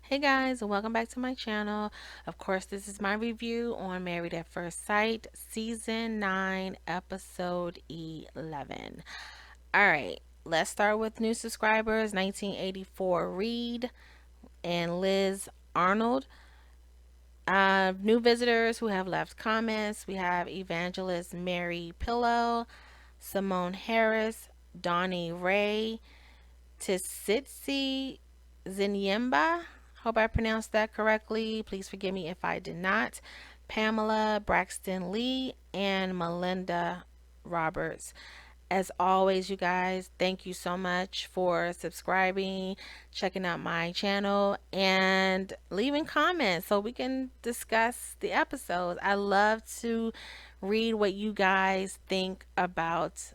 Hey guys, and welcome back to my channel. Of course, this is my review on Married at First Sight, Season 9, Episode 11. Alright, let's start with new subscribers 1984 Reed and Liz Arnold. New visitors who have left comments, we have Evangelist Mary Pillow, Simone Harris, Donnie Ray, Tisitsi Zinyemba. Hope I pronounced that correctly. Please forgive me if I did not. Pamela Braxton Lee and Melinda Roberts. As always, you guys, thank you so much for subscribing, checking out my channel, and leaving comments so we can discuss the episodes. I love to read what you guys think about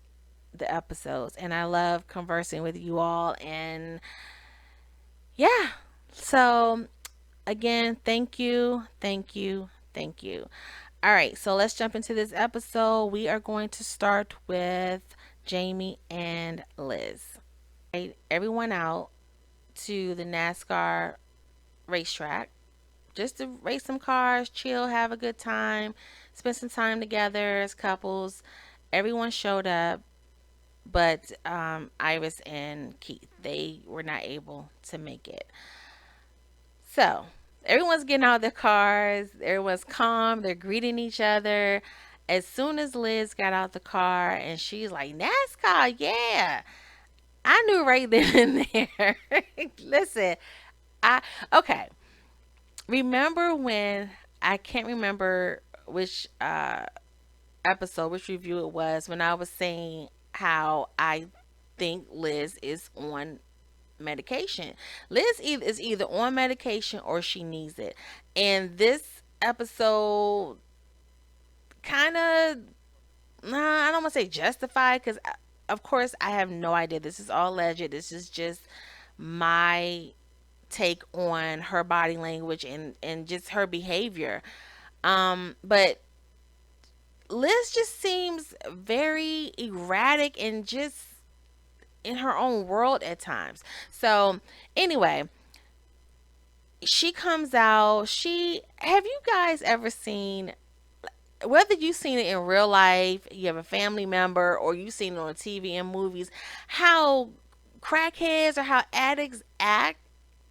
the episodes, and I love conversing with you all. And yeah, so again, thank you, thank you, thank you. All right, so let's jump into this episode. We are going to start with Jamie and Liz. Everyone out to the NASCAR racetrack just to race some cars, chill, have a good time, spend some time together as couples. Everyone showed up, but Iris and Keith, they were not able to make it. So everyone's getting out of their cars. Everyone's calm. They're greeting each other. As soon as Liz got out the car and she's like, NASCAR, yeah. I knew right then and there. Listen, I, okay. Remember when, I can't remember which episode, which review it was, when I was saying how I think Liz is on medication. Liz is either on medication or she needs it. And this episode kind of, I don't want to say justified because, of course, I have no idea. This is all alleged. This is just my take on her body language and just her behavior. But Liz just seems very erratic and just in her own world at times. So, anyway, she comes out. She Have you guys ever seen, whether you've seen it in real life, you have a family member, or you've seen it on TV and movies, how crackheads or how addicts act?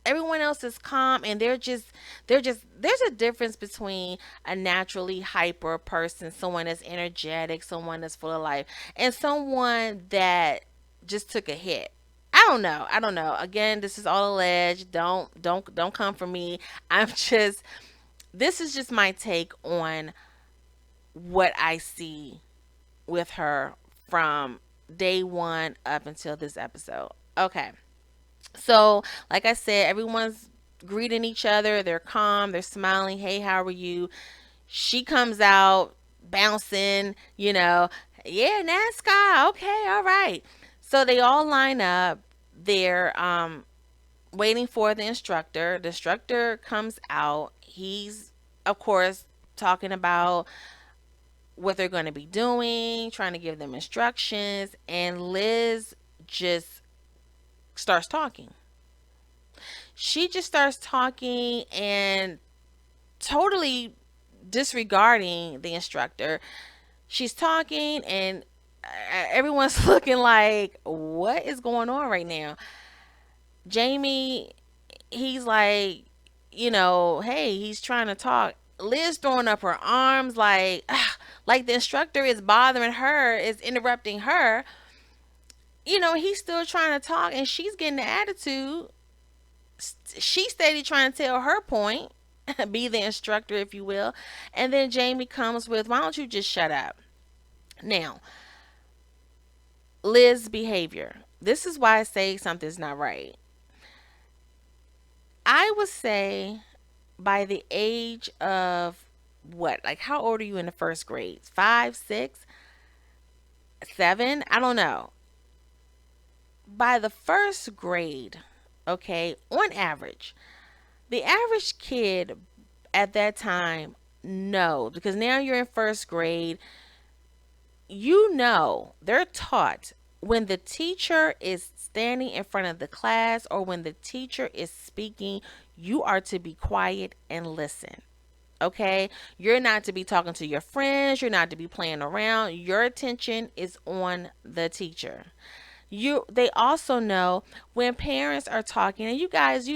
Everyone else is calm and they're just there's a difference between a naturally hyper person, someone that's energetic, someone that's full of life, and someone that just took a hit. I don't know. Again, this is all alleged. Don't come for me. I'm just This is just my take on what I see with her from day one up until this episode. Okay. So, like I said, everyone's greeting each other. They're calm. They're smiling. Hey, how are you? She comes out bouncing, yeah, NASCAR. Okay, all right. So they all line up. They're waiting for the instructor. The instructor comes out. He's, of course, talking about what they're going to be doing, trying to give them instructions. And Liz just starts talking. She just starts talking and totally disregarding the instructor. She's talking and everyone's looking like, what is going on right now? Jamie, he's like, hey, he's trying to talk. Liz throwing up her arms like, "Ugh," like the instructor is bothering her, is interrupting her. He's still trying to talk and she's getting the attitude. She steady trying to tell her point, be the instructor, if you will. And then Jamie comes with, why don't you just shut up? Now, Liz's behavior. This is why I say something's not right. I would say by the age of what? Like, how old are you in the first grade? Five, six, seven? I don't know. By the first grade, okay, on average, the average kid at that time, no, because now you're in first grade, they're taught when the teacher is standing in front of the class or when the teacher is speaking, you are to be quiet and listen. Okay? You're not to be talking to your friends, you're not to be playing around. Your attention is on the teacher. They also know when parents are talking, and you guys,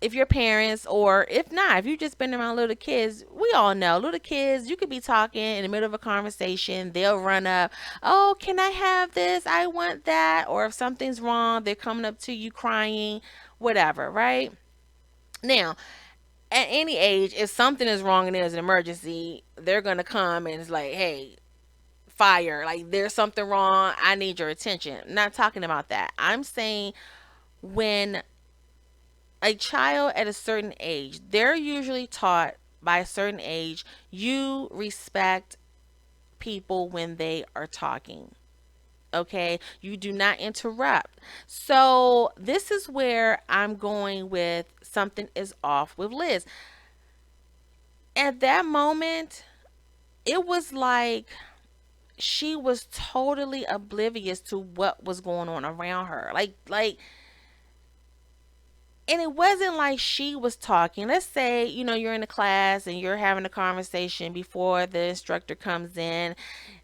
if your parents, or if not, if you've just been around little kids, we all know little kids, you could be talking in the middle of a conversation, they'll run up, oh, can I have this, I want that, or if something's wrong, they're coming up to you crying, whatever, right? Now, at any age, if something is wrong and there's an emergency, they're gonna come and it's like, hey, fire, like there's something wrong, I need your attention. I'm not talking about that. I'm saying when a child at a certain age, they're usually taught by a certain age, you respect people when they are talking. Okay, you do not interrupt. So, this is where I'm going with something is off with Liz. At that moment, it was like she was totally oblivious to what was going on around her. And it wasn't like she was talking. Let's say, you're in a class and you're having a conversation before the instructor comes in.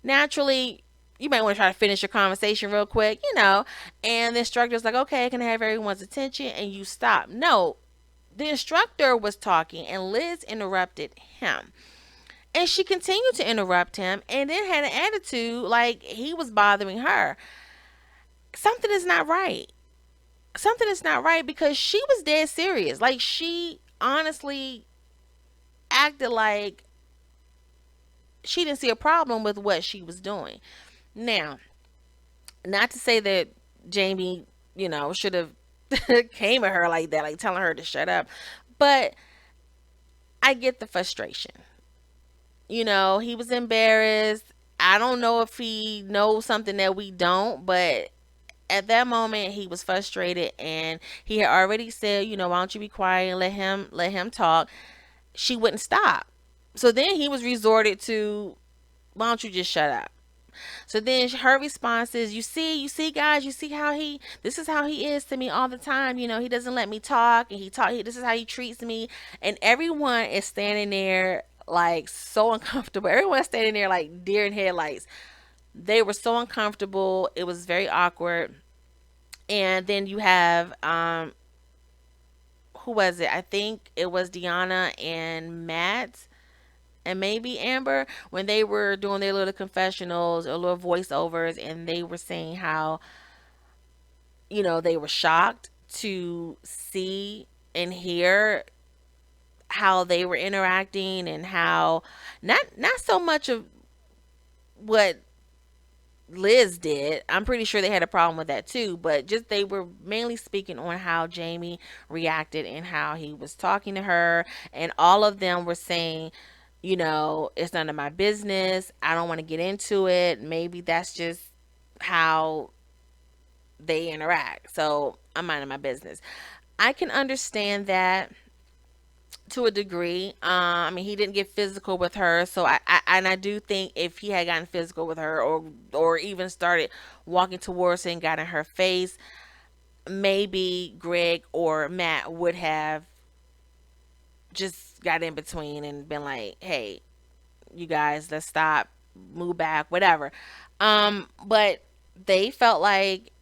Naturally, you might want to try to finish your conversation real quick, and the instructor's like, okay, can I have everyone's attention? And you stop. No, the instructor was talking and Liz interrupted him. And she continued to interrupt him and then had an attitude like he was bothering her. Something is not right. Something is not right because she was dead serious. Like, she honestly acted like she didn't see a problem with what she was doing. Now, not to say that Jamie, should have came at her like that, like telling her to shut up, but I get the frustration. He was embarrassed. I don't know if he knows something that we don't, but at that moment he was frustrated and he had already said, why don't you be quiet and let him talk. She wouldn't stop. So then he was resorted to, why don't you just shut up? So then her response is, you see, guys, you see how this is how he is to me all the time. He doesn't let me talk, and this is how he treats me. And everyone is standing there like so uncomfortable. Everyone's standing there like deer in headlights. They were so uncomfortable. It was very awkward. And then you have, who was it? I think it was Deanna and Matt and maybe Amber, when they were doing their little confessionals or little voiceovers, and they were saying how, they were shocked to see and hear how they were interacting, and how not so much of what Liz did. I'm pretty sure they had a problem with that too, but just they were mainly speaking on how Jamie reacted and how he was talking to her, and all of them were saying, it's none of my business. I don't want to get into it. Maybe that's just how they interact. So I'm minding my business. I can understand that to a degree. I mean, he didn't get physical with her, so I do think if he had gotten physical with her, or even started walking towards her and got in her face, maybe Greg or Matt would have just got in between and been like, "Hey, you guys, let's stop, move back, whatever." But they felt like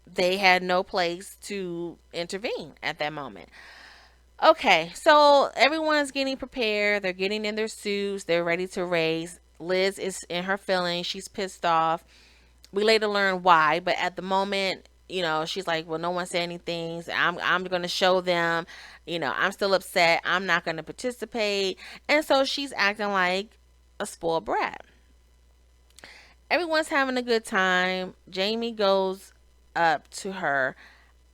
they had no place to intervene at that moment. Okay, so everyone's getting prepared. They're getting in their suits. They're ready to race. Liz is in her feelings. She's pissed off. We later learn why, but at the moment, she's like, "Well, no one said anything. So I'm going to show them. I'm still upset. I'm not going to participate." And so she's acting like a spoiled brat. Everyone's having a good time. Jamie goes up to her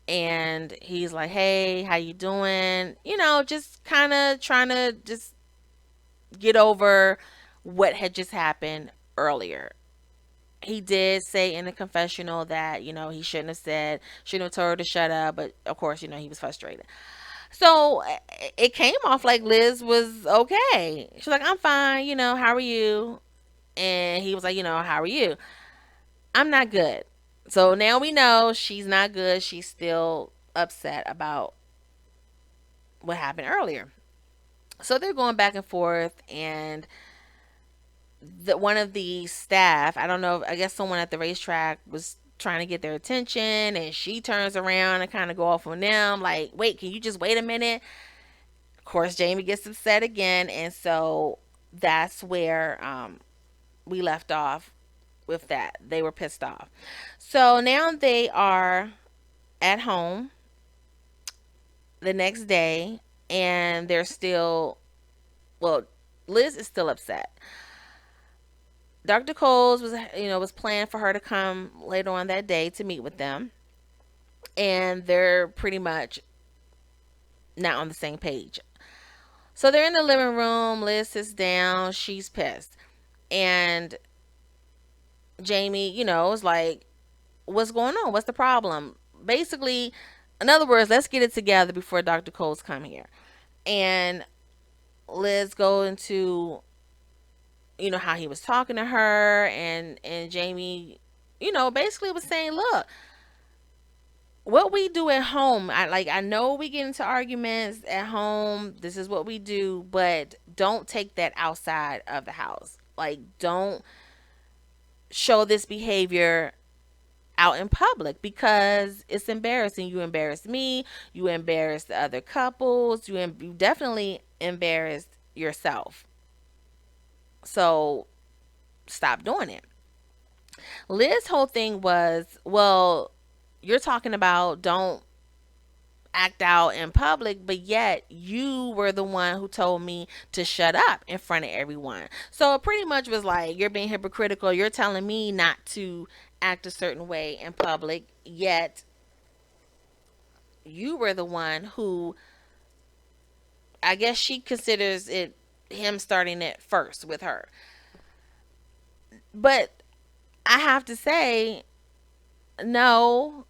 and he's like, "Hey, how you doing?" Just kind of trying to just get over what had just happened earlier. He did say in the confessional that, he shouldn't have told her to shut up, but of course, he was frustrated. So it came off like Liz was okay. She's like, "I'm fine, how are you?" And he was like, "How are you?" I'm not good. So now we know she's not good. She's still upset about what happened earlier. So they're going back and forth, and one of the staff, I don't know, I guess someone at the racetrack was trying to get their attention, and she turns around and kind of go off on them like, wait, can you just wait a minute? Of course, Jamie gets upset again, and so that's where we left off with that. They were pissed off. So now they are at home the next day, and they're still, well, Liz is still upset. Dr. Coles was planned for her to come later on that day to meet with them, and they're pretty much not on the same page. So they're in the living room. Liz sits down. She's pissed, and Jamie, is like, "What's going on? What's the problem?" Basically, in other words, let's get it together before Dr. Coles come here. And Liz go into how he was talking to her, and Jamie basically was saying, look, what we do at home, I know we get into arguments at home, this is what we do, but don't take that outside of the house. Like, don't show this behavior out in public, because it's embarrassing. You embarrassed me, you embarrassed the other couples, you definitely embarrassed yourself. So stop doing it. Liz's whole thing was, well, you're talking about don't act out in public, but yet you were the one who told me to shut up in front of everyone. So it pretty much was like, you're being hypocritical. You're telling me not to act a certain way in public, yet you were the one who, I guess she considers it him starting it first with her. But I have to say, no,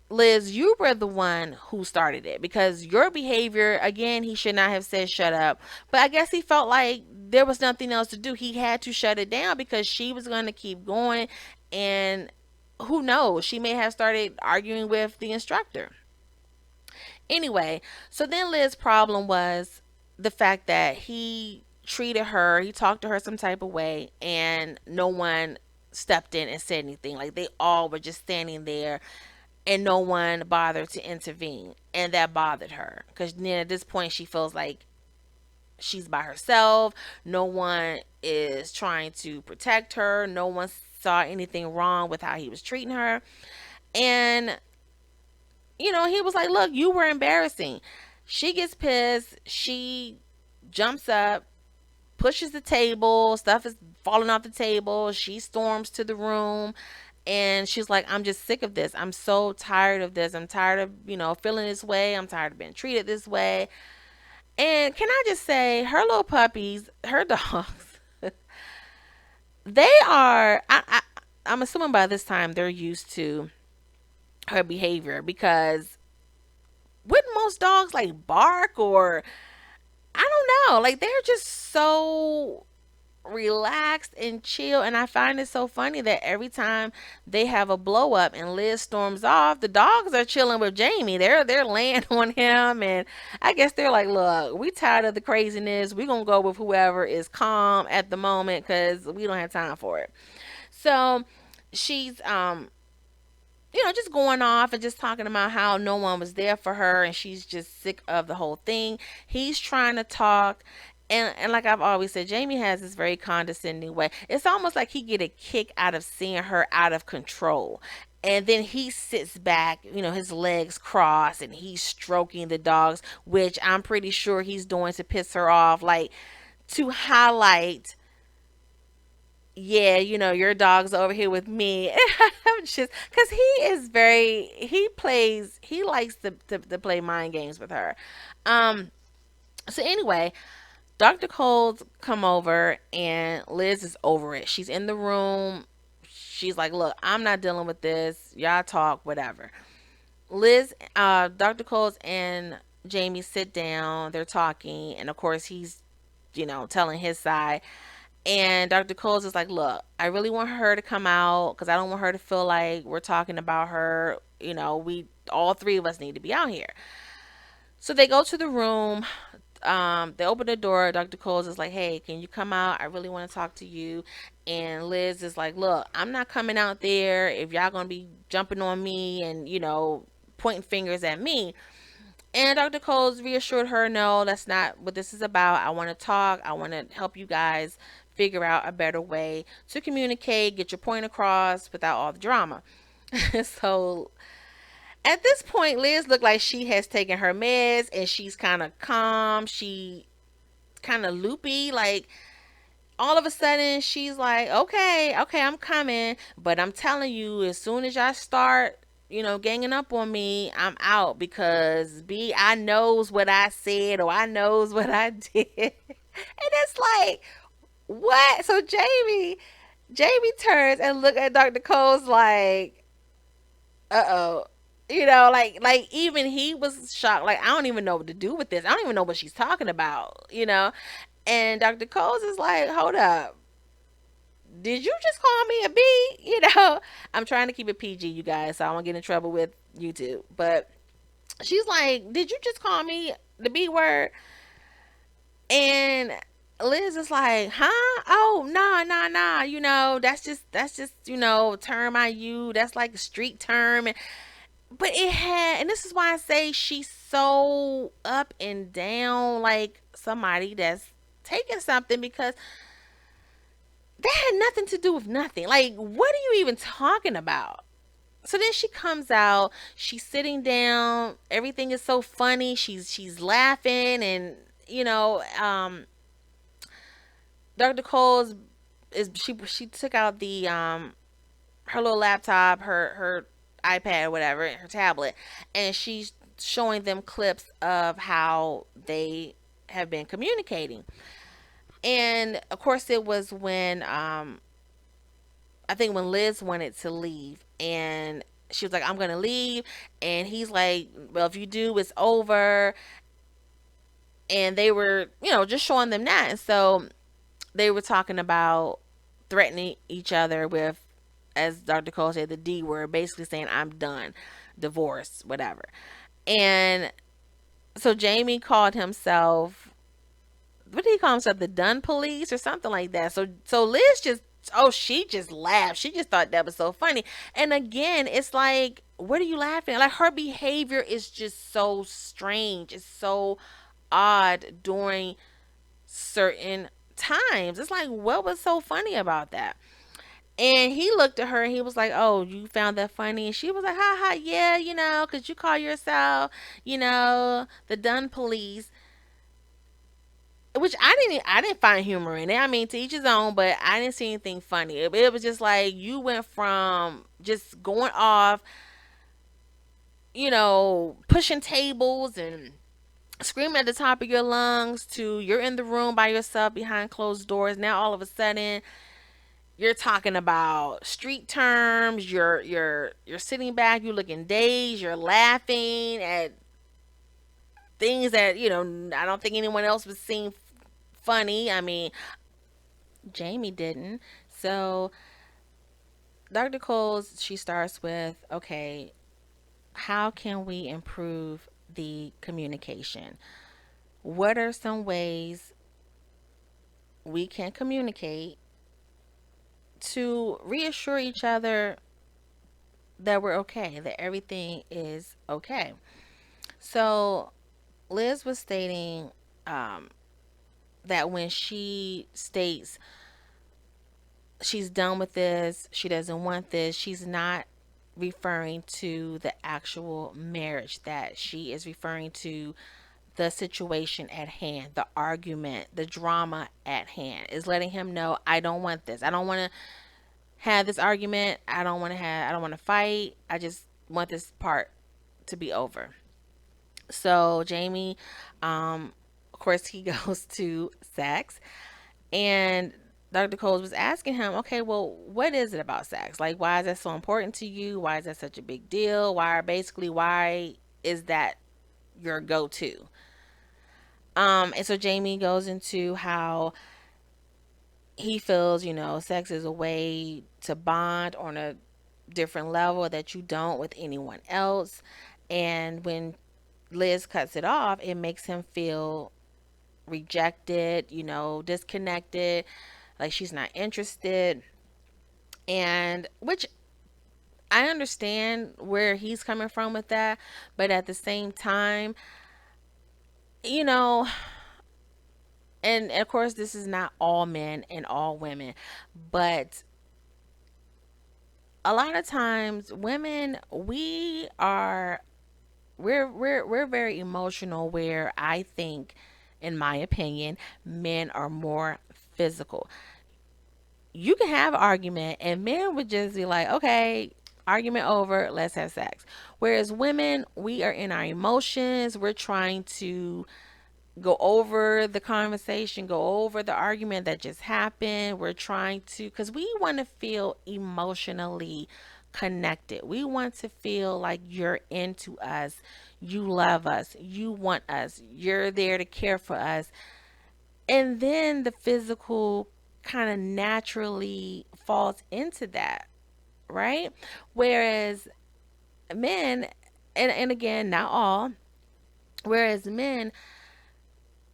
Liz, you were the one who started it, because your behavior, again, he should not have said shut up. But I guess he felt like there was nothing else to do. He had to shut it down because she was going to keep going. And who knows? She may have started arguing with the instructor. Anyway, so then Liz's problem was the fact that he treated her, he talked to her some type of way, and no one stepped in and said anything. Like, they all were just standing there, and no one bothered to intervene, and that bothered her, because then at this point she feels like she's by herself. No one is trying to protect her. No one saw anything wrong with how he was treating her. And he was like, look, you were embarrassing. She gets pissed. She jumps up, pushes the table. Stuff is falling off the table. She storms to the room, and she's like, I'm just sick of this. I'm so tired of this. I'm tired of feeling this way. I'm tired of being treated this way. And can I just say, her little puppies, her dogs, they are, I'm assuming by this time they're used to her behavior, because wouldn't most dogs like bark, or I don't know, like they're just so relaxed and chill. And I find it so funny that every time they have a blow up and Liz storms off, the dogs are chilling with Jamie. They're laying on him, and I guess they're like, look, we tired of the craziness. We gonna go with whoever is calm at the moment, because we don't have time for it. So she's just going off and just talking about how no one was there for her, and she's just sick of the whole thing. He's trying to talk, and like I've always said, Jamie has this very condescending way. It's almost like he get a kick out of seeing her out of control. And then he sits back, his legs crossed, and he's stroking the dogs, which I'm pretty sure he's doing to piss her off, like to highlight, yeah, your dog's over here with me. I'm just, because he likes to play mind games with her. Um, so anyway, Dr. Cole's come over, and Liz is over it. She's in the room. She's like, look, I'm not dealing with this. Y'all talk, whatever. Dr. Cole's and Jamie sit down. They're talking. And of course, he's, telling his side. And Dr. Coles is like, look, I really want her to come out because I don't want her to feel like we're talking about her. We all three of us need to be out here. So they go to the room. They open the door. Dr. Coles is like, hey, can you come out? I really want to talk to you. And Liz is like, look, I'm not coming out there if y'all gonna be jumping on me and pointing fingers at me. And Dr. Coles reassured her, no, that's not what this is about. I want to talk. I want to help you guys figure out a better way to communicate, get your point across without all the drama. So at this point, Liz looked like she has taken her meds and she's kind of calm. She kind of loopy. Like all of a sudden, she's like, okay, okay, I'm coming. But I'm telling you, as soon as y'all start ganging up on me, I'm out because I knows what I said or I knows what I did. And it's like, what? So Jamie turns and look at Dr. Cole's like, uh-oh. Like even he was shocked. Like, I don't even know what to do with this. I don't even know what she's talking about. And Dr. Coles is like, hold up. Did you just call me a B? I'm trying to keep it PG, you guys, so I won't get in trouble with YouTube. But she's like, did you just call me the B word? And Liz is like, huh? Oh, nah, nah, nah. That's just term I use. That's like a street term. But and this is why I say she's so up and down, like somebody that's taking something, because that had nothing to do with nothing. Like, what are you even talking about? So then she comes out, she's sitting down, everything is so funny, she's laughing, and Dr. Cole's is she took out the her little laptop, her iPad, whatever, her tablet, and she's showing them clips of how they have been communicating. And of course, it was when I think when Liz wanted to leave, and she was like, I'm gonna leave, and he's like, well, if you do, it's over. And they were just showing them that. And so they were talking about threatening each other with, as Dr. Cole said, the D word, basically saying, I'm done, divorce, whatever. And so Jamie called himself, what did he call himself, the Dun Police or something like that. So Liz just, oh, she just laughed. She just thought that was so funny. And again, it's like, what are you laughing at? Like, her behavior is just so strange. It's so odd during certain times. It's like, what was so funny about that? And he looked at her and he was like, oh, you found that funny? And she was like, ha ha, yeah, because you call yourself, the Dun Police. Which I didn't find humor in it. I mean, to each his own, but I didn't see anything funny. It was just like, you went from just going off, pushing tables and screaming at the top of your lungs, to you're in the room by yourself behind closed doors. Now all of a sudden you're talking about street terms. You're sitting back, you're looking dazed, you're laughing at things that I don't think anyone else was seeing funny. I mean, Jamie didn't. So Dr. Coles, she starts with, okay, how can we improve the communication? What are some ways we can communicate to reassure each other that we're okay, that everything is okay? So Liz was stating um, that when she states she's done with this, she doesn't want this, she's not referring to the actual marriage, that she is referring to the situation at hand, the argument, the drama at hand, is letting him know, I don't want this. I don't want to have this argument. I don't want to fight. I just want this part to be over. So Jamie, of course, he goes to sex, and Dr. Coles was asking him, okay, well, what is it about sex? Like, why is that so important to you? Why is that such a big deal? Why is that your go-to? And so Jamie goes into how he feels, sex is a way to bond on a different level that you don't with anyone else. And when Liz cuts it off, it makes him feel rejected, disconnected, like she's not interested. And which I understand where he's coming from with that, but at the same time, you know, and of course, this is not all men and all women, but a lot of times women, we're very emotional, where I think, in my opinion, men are more physical. You can have an argument and men would just be like, okay, argument over, let's have sex. Whereas women, we are in our emotions, we're trying to go over the conversation, go over the argument that just happened. We're trying to, because we want to feel emotionally connected. We want to feel like you're into us, you love us, you want us, you're there to care for us. And then the physical kind of naturally falls into that, right? Whereas men, and again, not all, whereas men,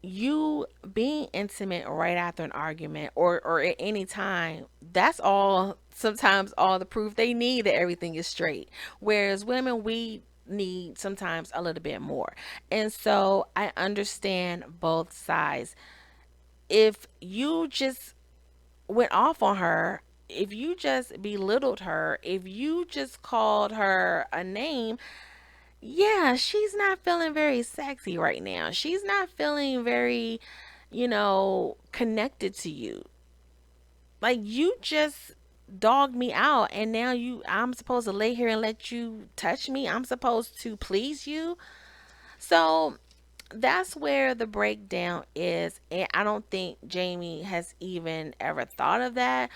you being intimate right after an argument, or at any time, that's all, sometimes all the proof they need that everything is straight. Whereas women, we need sometimes a little bit more. And so I understand both sides. If you just went off on her, if you just belittled her, if you just called her a name, yeah, she's not feeling very sexy right now. She's not feeling very, connected to you. Like, you just dogged me out, and now I'm supposed to lay here and let you touch me. I'm supposed to please you. So that's where the breakdown is. And I don't think Jamie has even ever thought of that,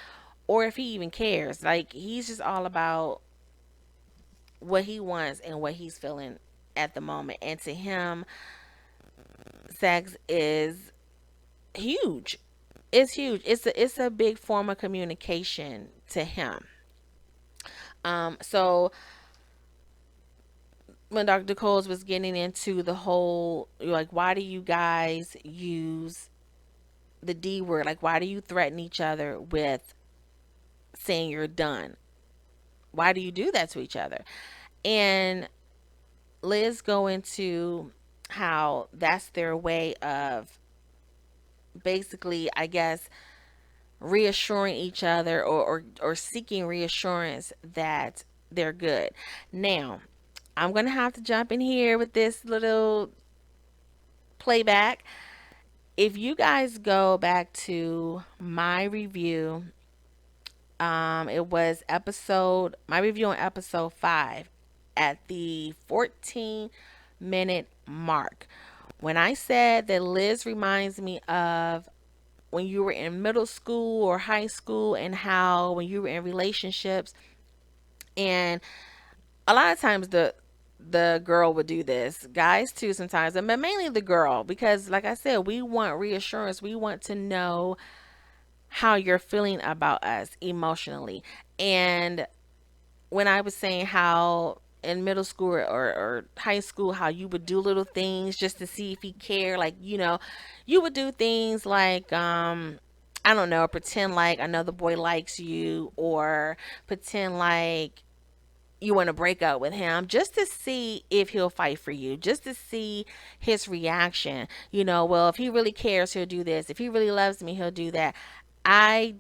or if he even cares. Like, he's just all about what he wants and what he's feeling at the moment. And to him, sex is huge. It's huge. It's a big form of communication to him. So when Dr. Coles was getting into the whole, like, why do you guys use the D word? Like, why do you threaten each other with saying you're done? Why do you do that to each other? And Liz go into how that's their way of, basically, I guess, reassuring each other, or seeking reassurance that they're good. Now, I'm going to have to jump in here with this little playback. If you guys go back to my review, it was my review on episode 5 at the 14-minute mark. When I said that Liz reminds me of when you were in middle school or high school, and how when you were in relationships, and a lot of times the girl would do this, guys too sometimes, but mainly the girl, because like I said, we want reassurance, we want to know how you're feeling about us emotionally. And when I was saying how in middle school, or high school, how you would do little things just to see if he cared, like, you would do things like, I don't know, pretend like another boy likes you, or pretend like you want to break up with him, just to see if he'll fight for you, just to see his reaction. Well, if he really cares, he'll do this. If he really loves me, he'll do that. I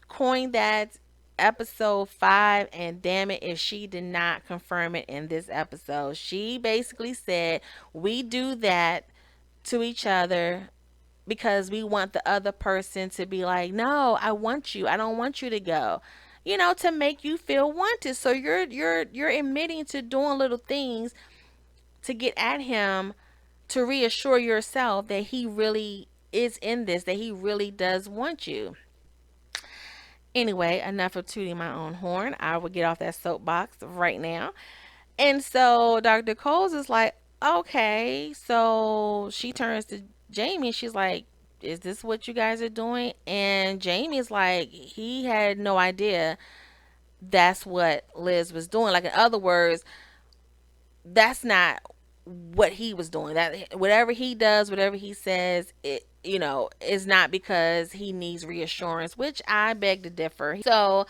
coined that episode 5, and damn it if she did not confirm it in this episode. She basically said we do that to each other because we want the other person to be like, no, I want you, I don't want you to go, to make you feel wanted. So you're admitting to doing little things to get at him, to reassure yourself that he really is in this, that he really does want you. Anyway, enough of tooting my own horn. I will get off that soapbox right now. And so Dr. Coles is like, okay. So she turns to Jamie. She's like, is this what you guys are doing? And Jamie's like, he had no idea that's what Liz was doing. Like, in other words, that's not what he was doing. That whatever he does, whatever he says, it, is not because he needs reassurance, which I beg to differ. So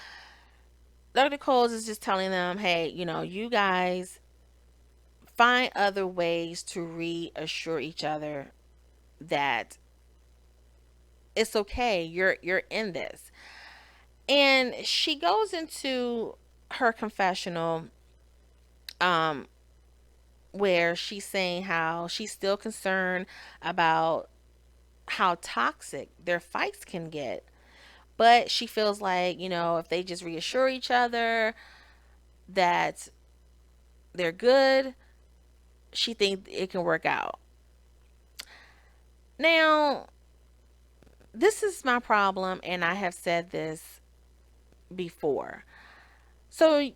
Dr. Coles is just telling them, hey, you guys find other ways to reassure each other that it's okay. You're in this. And she goes into her confessional, um where she's saying how she's still concerned about how toxic their fights can get. But she feels like, if they just reassure each other that they're good, she thinks it can work out. Now, this is my problem, and I have said this before. So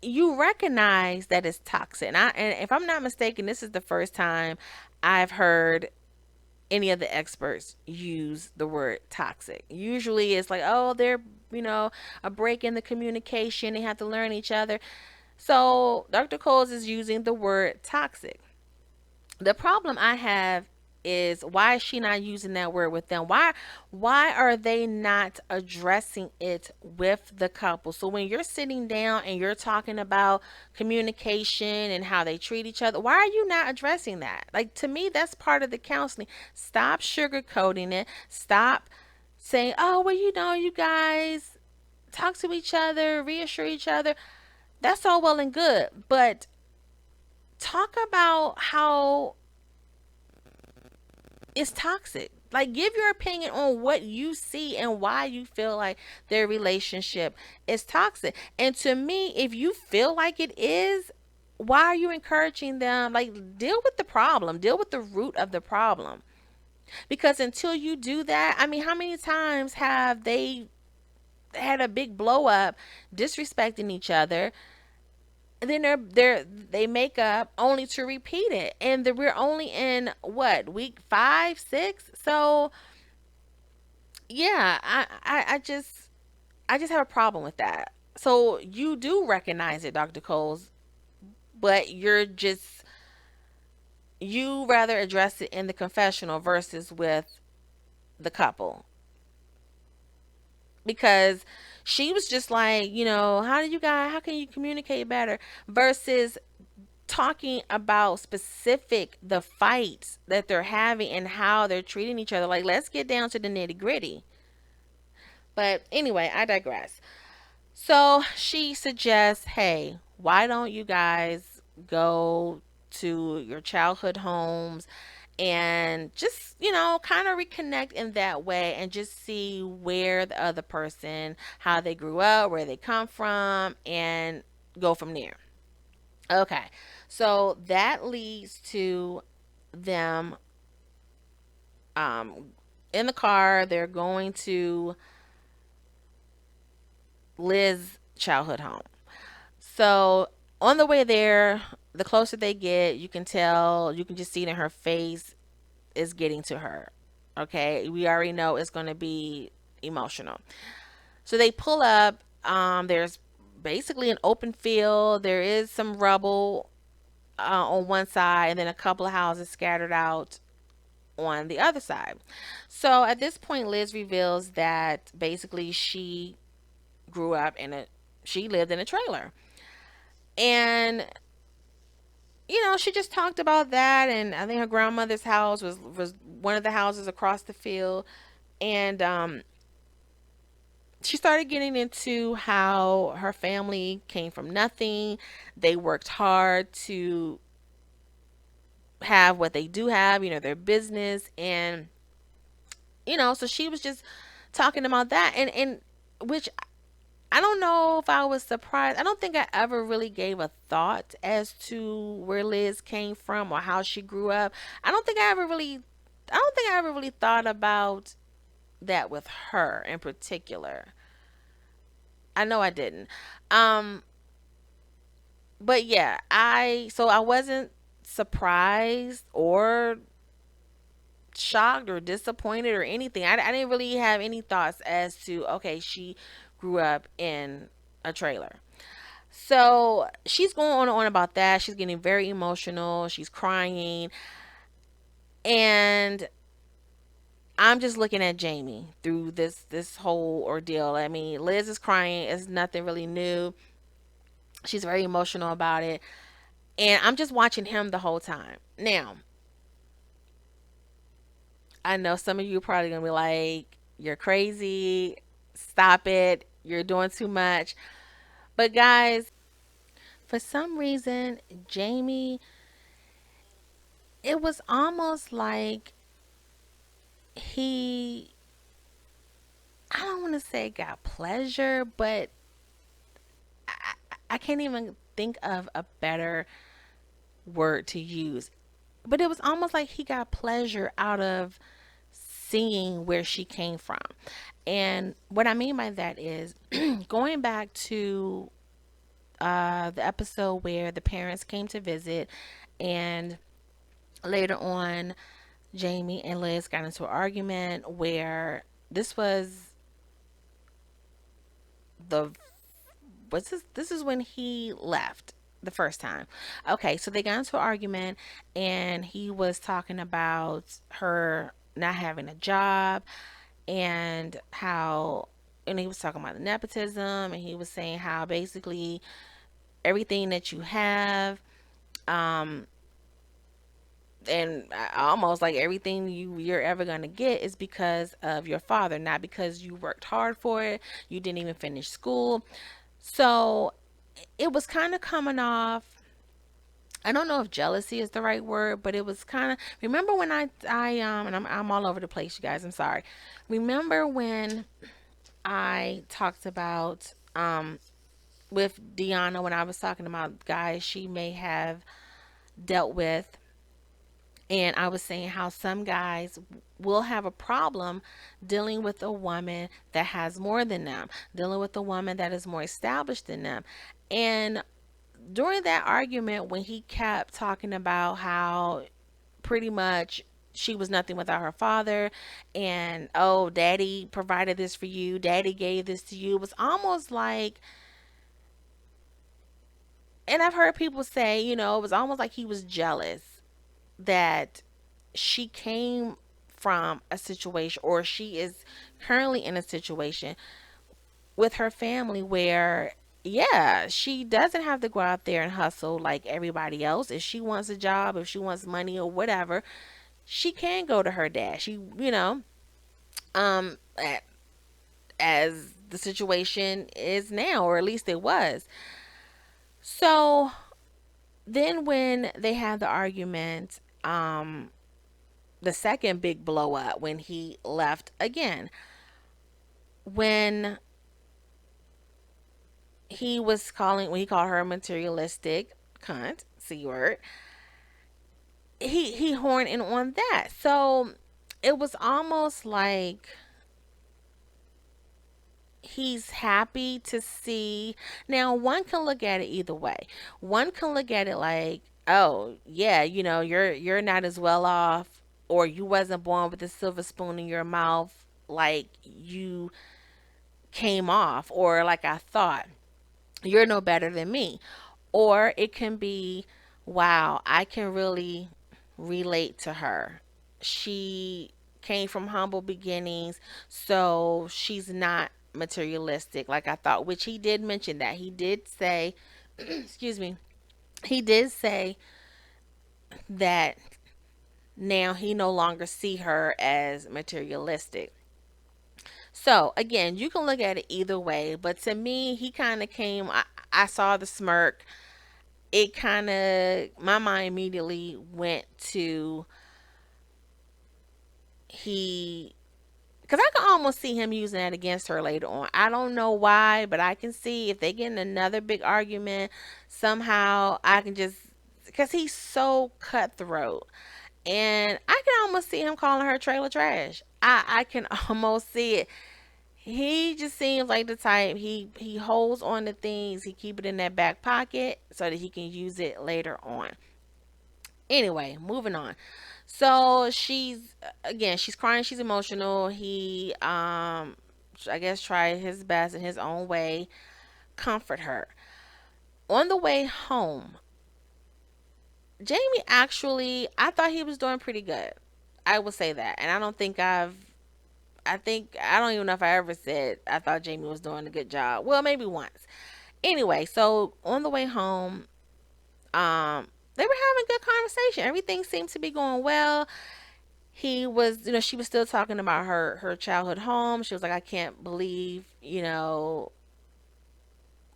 you recognize that it's toxic. And if I'm not mistaken, this is the first time I've heard any of the experts use the word toxic. Usually it's like, oh, they're, a break in the communication. They have to learn each other. So Dr. Coles is using the word toxic. The problem I have is, why is she not using that word with them? Why are they not addressing it with the couple? So when you're sitting down and you're talking about communication and how they treat each other, why are you not addressing that? Like, to me, that's part of the counseling. Stop sugarcoating it. Stop saying, oh, well, you guys talk to each other, reassure each other. That's all well and good, but talk about how it's toxic. Like, give your opinion on what you see and why you feel like their relationship is toxic. And to me, if you feel like it is, why are you encouraging them? Like, deal with the problem, deal with the root of the problem. Because until you do that, I mean, how many times have they had a big blow up, disrespecting each other, and then they make up only to repeat it, and we're only in what, week 5, 6? So yeah, I just have a problem with that. So you do recognize it, Dr. Coles, but you rather address it in the confessional versus with the couple, because she was just like, how can you communicate better, versus talking about specific the fights that they're having and how they're treating each other. Like, let's get down to the nitty gritty. But anyway, I digress. So she suggests, hey, why don't you guys go to your childhood homes and just, kind of reconnect in that way, and just see where the other person, how they grew up, where they come from, and go from there. Okay. So that leads to them, um in the car. They're going to Liz's childhood home. So on the way there, the closer they get, you can tell, you can just see it in her face, is getting to her. Okay. We already know it's going to be emotional. So they pull up. There's basically an open field. There is some rubble on one side, and then a couple of houses scattered out on the other side. So at this point, Liz reveals that basically grew up in a she lived in a trailer. And she just talked about that, and I think her grandmother's house was one of the houses across the field. And she started getting into how her family came from nothing. They worked hard to have what they do have, their business. And so she was just talking about that, and which, I don't know if I was surprised. I don't think I ever really gave a thought as to where Liz came from or how she grew up. I don't think I ever really thought about that with her in particular. I know I didn't. Um, but yeah, I wasn't surprised or shocked or disappointed or anything. I didn't really have any thoughts as to, okay, she grew up in a trailer. So she's going on and on about that. She's getting very emotional. She's crying. And I'm just looking at Jamie through this whole ordeal. I mean, Liz is crying. It's nothing really new. She's very emotional about it. And I'm just watching him the whole time. Now, I know some of you are probably going to be like, you're crazy. Stop it. You're doing too much. But guys, for some reason, Jamie, it was almost like he, I don't want to say got pleasure, but I can't even think of a better word to use. But it was almost like he got pleasure out of seeing where she came from. And what I mean by that is going back to the episode where the parents came to visit, and later on, Jamie and Liz got into an argument where this was the this is when he left the first time. Okay, so they got into an argument and he was talking about her not having a job and how, and he was talking about the nepotism, and he was saying how basically everything that you have, um and almost like everything you're ever going to get is because of your father, not because you worked hard for it, you didn't even finish school. So it was kind of coming off, I don't know if jealousy is the right word, but it was kind of, remember when and I'm all over the place, you guys, I'm sorry. Remember when I talked about with Deanna, when I was talking about guys she may have dealt with, and I was saying how some guys will have a problem dealing with a woman that has more than them, dealing with a woman that is more established than them. And during that argument, when he kept talking about how pretty much she was nothing without her father, and oh, daddy provided this for you, daddy gave this to you, it was almost like, and I've heard people say, it was almost like he was jealous that she came from a situation, or she is currently in a situation with her family where, yeah, she doesn't have to go out there and hustle like everybody else. If she wants a job, if she wants money or whatever, she can go to her dad. She, um a- as the situation is now, or at least it was. So then when they had the argument, the second big blow up when he left again, when when he called her a materialistic cunt, C word, he horned in on that. So it was almost like he's happy to see. Now, one can look at it either way. One can look at it like, oh yeah, you're not as well off, or you wasn't born with a silver spoon in your mouth like you came off, or like I thought, you're no better than me. Or it can be, wow, I can really relate to her. She came from humble beginnings, so she's not materialistic like I thought, which he did mention that. He did say, excuse me, he did say that now he no longer see her as materialistic. So again, you can look at it either way, but to me, he kind of came. I saw the smirk. It kind of, my mind immediately went to, he, because I can almost see him using that against her later on. I don't know why, but I can see if they get in another big argument, somehow I can just, because he's so cutthroat. And I can almost see him calling her trailer trash. I can almost see it. He just seems like the type, he holds on to things, he keep it in that back pocket so that he can use it later on. Anyway, moving on. So she's crying, she's emotional. He I guess tried his best in his own way comfort her. On the way home, Jamie actually, I thought he was doing pretty good. I will say that. And I think, I don't even know if I ever said I thought Jamie was doing a good job. Well, maybe once. Anyway, so on the way home, they were having good conversation. Everything seemed to be going well. He was, she was still talking about her childhood home. She was like, I can't believe,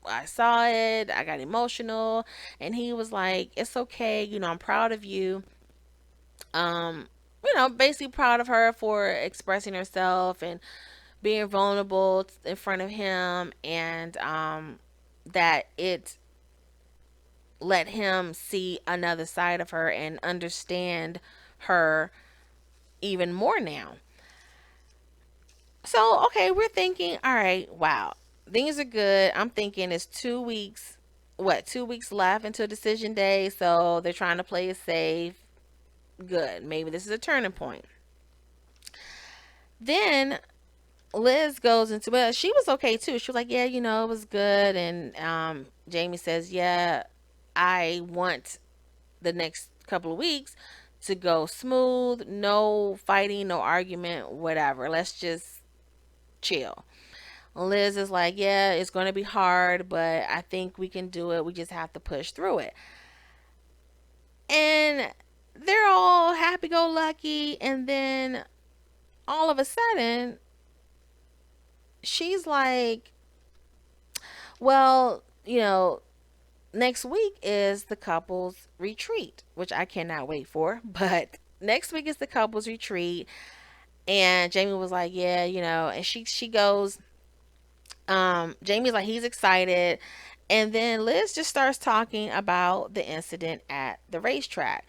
I saw it. I got emotional. And he was like, it's okay. I'm proud of you. Um, basically proud of her for expressing herself and being vulnerable in front of him, and that it let him see another side of her and understand her even more now. So, okay, we're thinking, all right, wow, things are good. I'm thinking it's 2 weeks, 2 weeks left until decision day. So they're trying to play it safe. Good. Maybe this is a turning point. Then Liz goes into, well, she was okay too. She was like, yeah, it was good. And Jamie says, yeah, I want the next couple of weeks to go smooth, no fighting, no argument, whatever. Let's just chill. Liz is like, yeah, it's going to be hard, but I think we can do it. We just have to push through it. And they're all happy go lucky. And then all of a sudden, she's like, well, next week is the couples retreat, which I cannot wait for. But next week is the couples retreat. And Jamie was like, yeah, and she goes, Jamie's like, he's excited. And then Liz just starts talking about the incident at the racetrack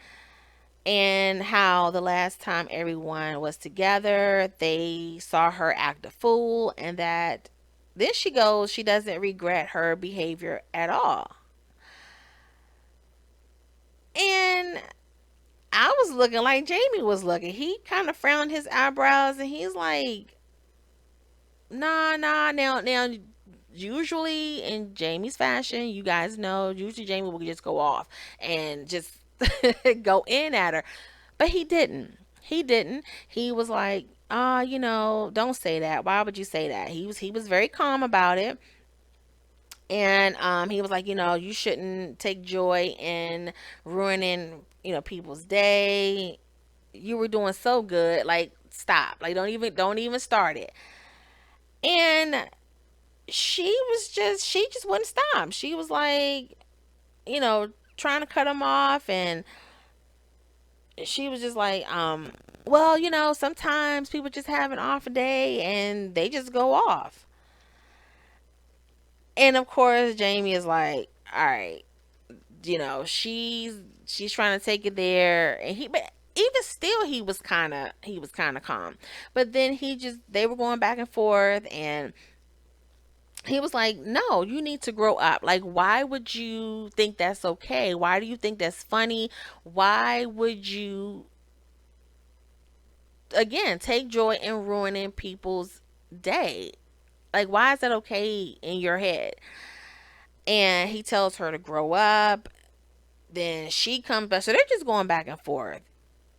and how the last time everyone was together, they saw her act a fool, and that then she goes, she doesn't regret her behavior at all. And I was looking like Jamie was looking. He kind of frowned his eyebrows and he's like, nah, nah. Now, usually in Jamie's fashion, you guys know, usually Jamie will just go off and just go in at her. But he didn't. He didn't. He was like, don't say that. Why would you say that? He was very calm about it. And he was like, you shouldn't take joy in ruining, people's day. You were doing so good. Like, stop. Like, don't even start it. And she just wouldn't stop. She was like, trying to cut him off, and she was just like, well, sometimes people just have an off day and they just go off. And of course, Jamie is like, all right, she's trying to take it there, and but even still, he was kind of calm. But then they were going back and forth, and he was like, no, you need to grow up. Like, why would you think that's okay? Why do you think that's funny? Why would you, again, take joy in ruining people's day? Like, why is that okay in your head? And he tells her to grow up. Then she comes back. So they're just going back and forth.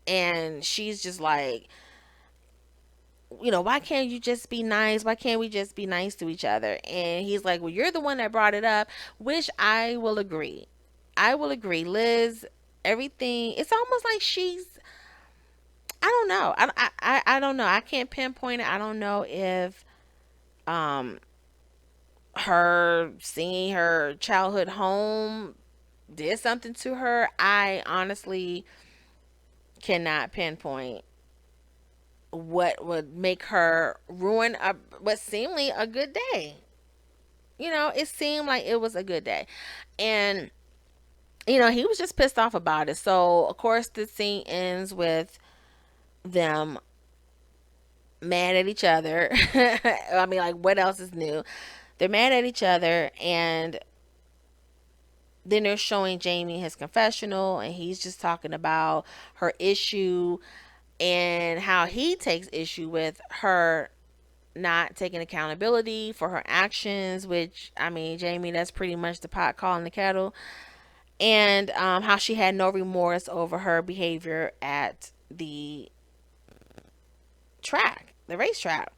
And she's just like, why can't you just be nice? Why can't we just be nice to each other? And he's like, well, you're the one that brought it up, which I will agree. I will agree. Liz, everything, it's almost like I don't know. I don't know. I can't pinpoint it. I don't know if um her seeing her childhood home did something to her. I honestly cannot pinpoint what would make her ruin what seemingly a good day. It seemed like it was a good day. And, he was just pissed off about it. So, of course, the scene ends with them mad at each other. I mean, like, what else is new? They're mad at each other, and Then they're showing Jamie his confessional, and he's just talking about her issue and how he takes issue with her not taking accountability for her actions, which, I mean, Jamie, that's pretty much the pot calling the kettle. And how she had no remorse over her behavior at the track, the racetrack.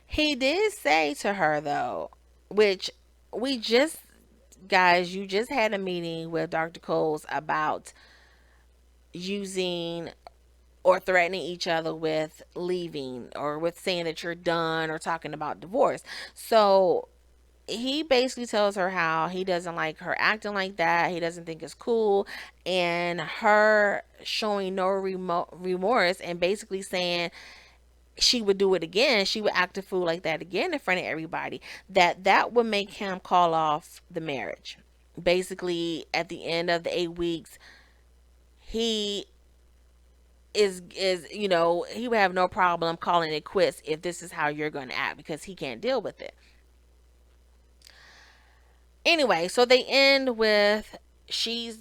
He did say to her, though, which we just, guys, you just had a meeting with Dr. Coles about using or threatening each other with leaving or with saying that you're done or talking about divorce. So he basically tells her how he doesn't like her acting like that. He doesn't think it's cool. And her showing no remorse and basically saying she would do it again. She would act a fool like that again in front of everybody. That would make him call off the marriage. Basically, at the end of the 8 weeks, he is he would have no problem calling it quits if this is how you're going to act because he can't deal with it. Anyway, so they end with she's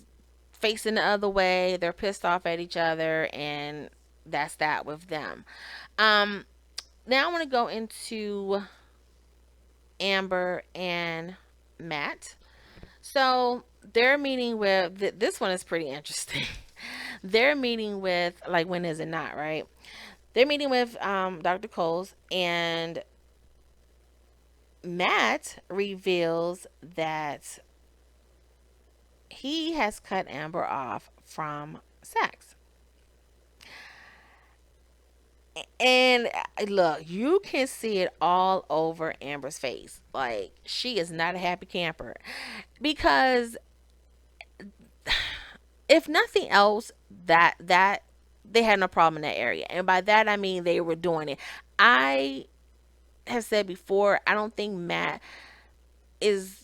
facing the other way. They're pissed off at each other, and that's that with them. Um, Now I want to go into Amber and Matt. So they're meeting with this one is pretty interesting. They're meeting with, like, when is it not right? They're meeting with Dr. Coles, and Matt reveals that he has cut Amber off from sex. And look, you can see it all over Amber's face. Like, she is not a happy camper. Because if nothing else, that they had no problem in that area. And by that I mean they were doing it. I have said before, I don't think Matt is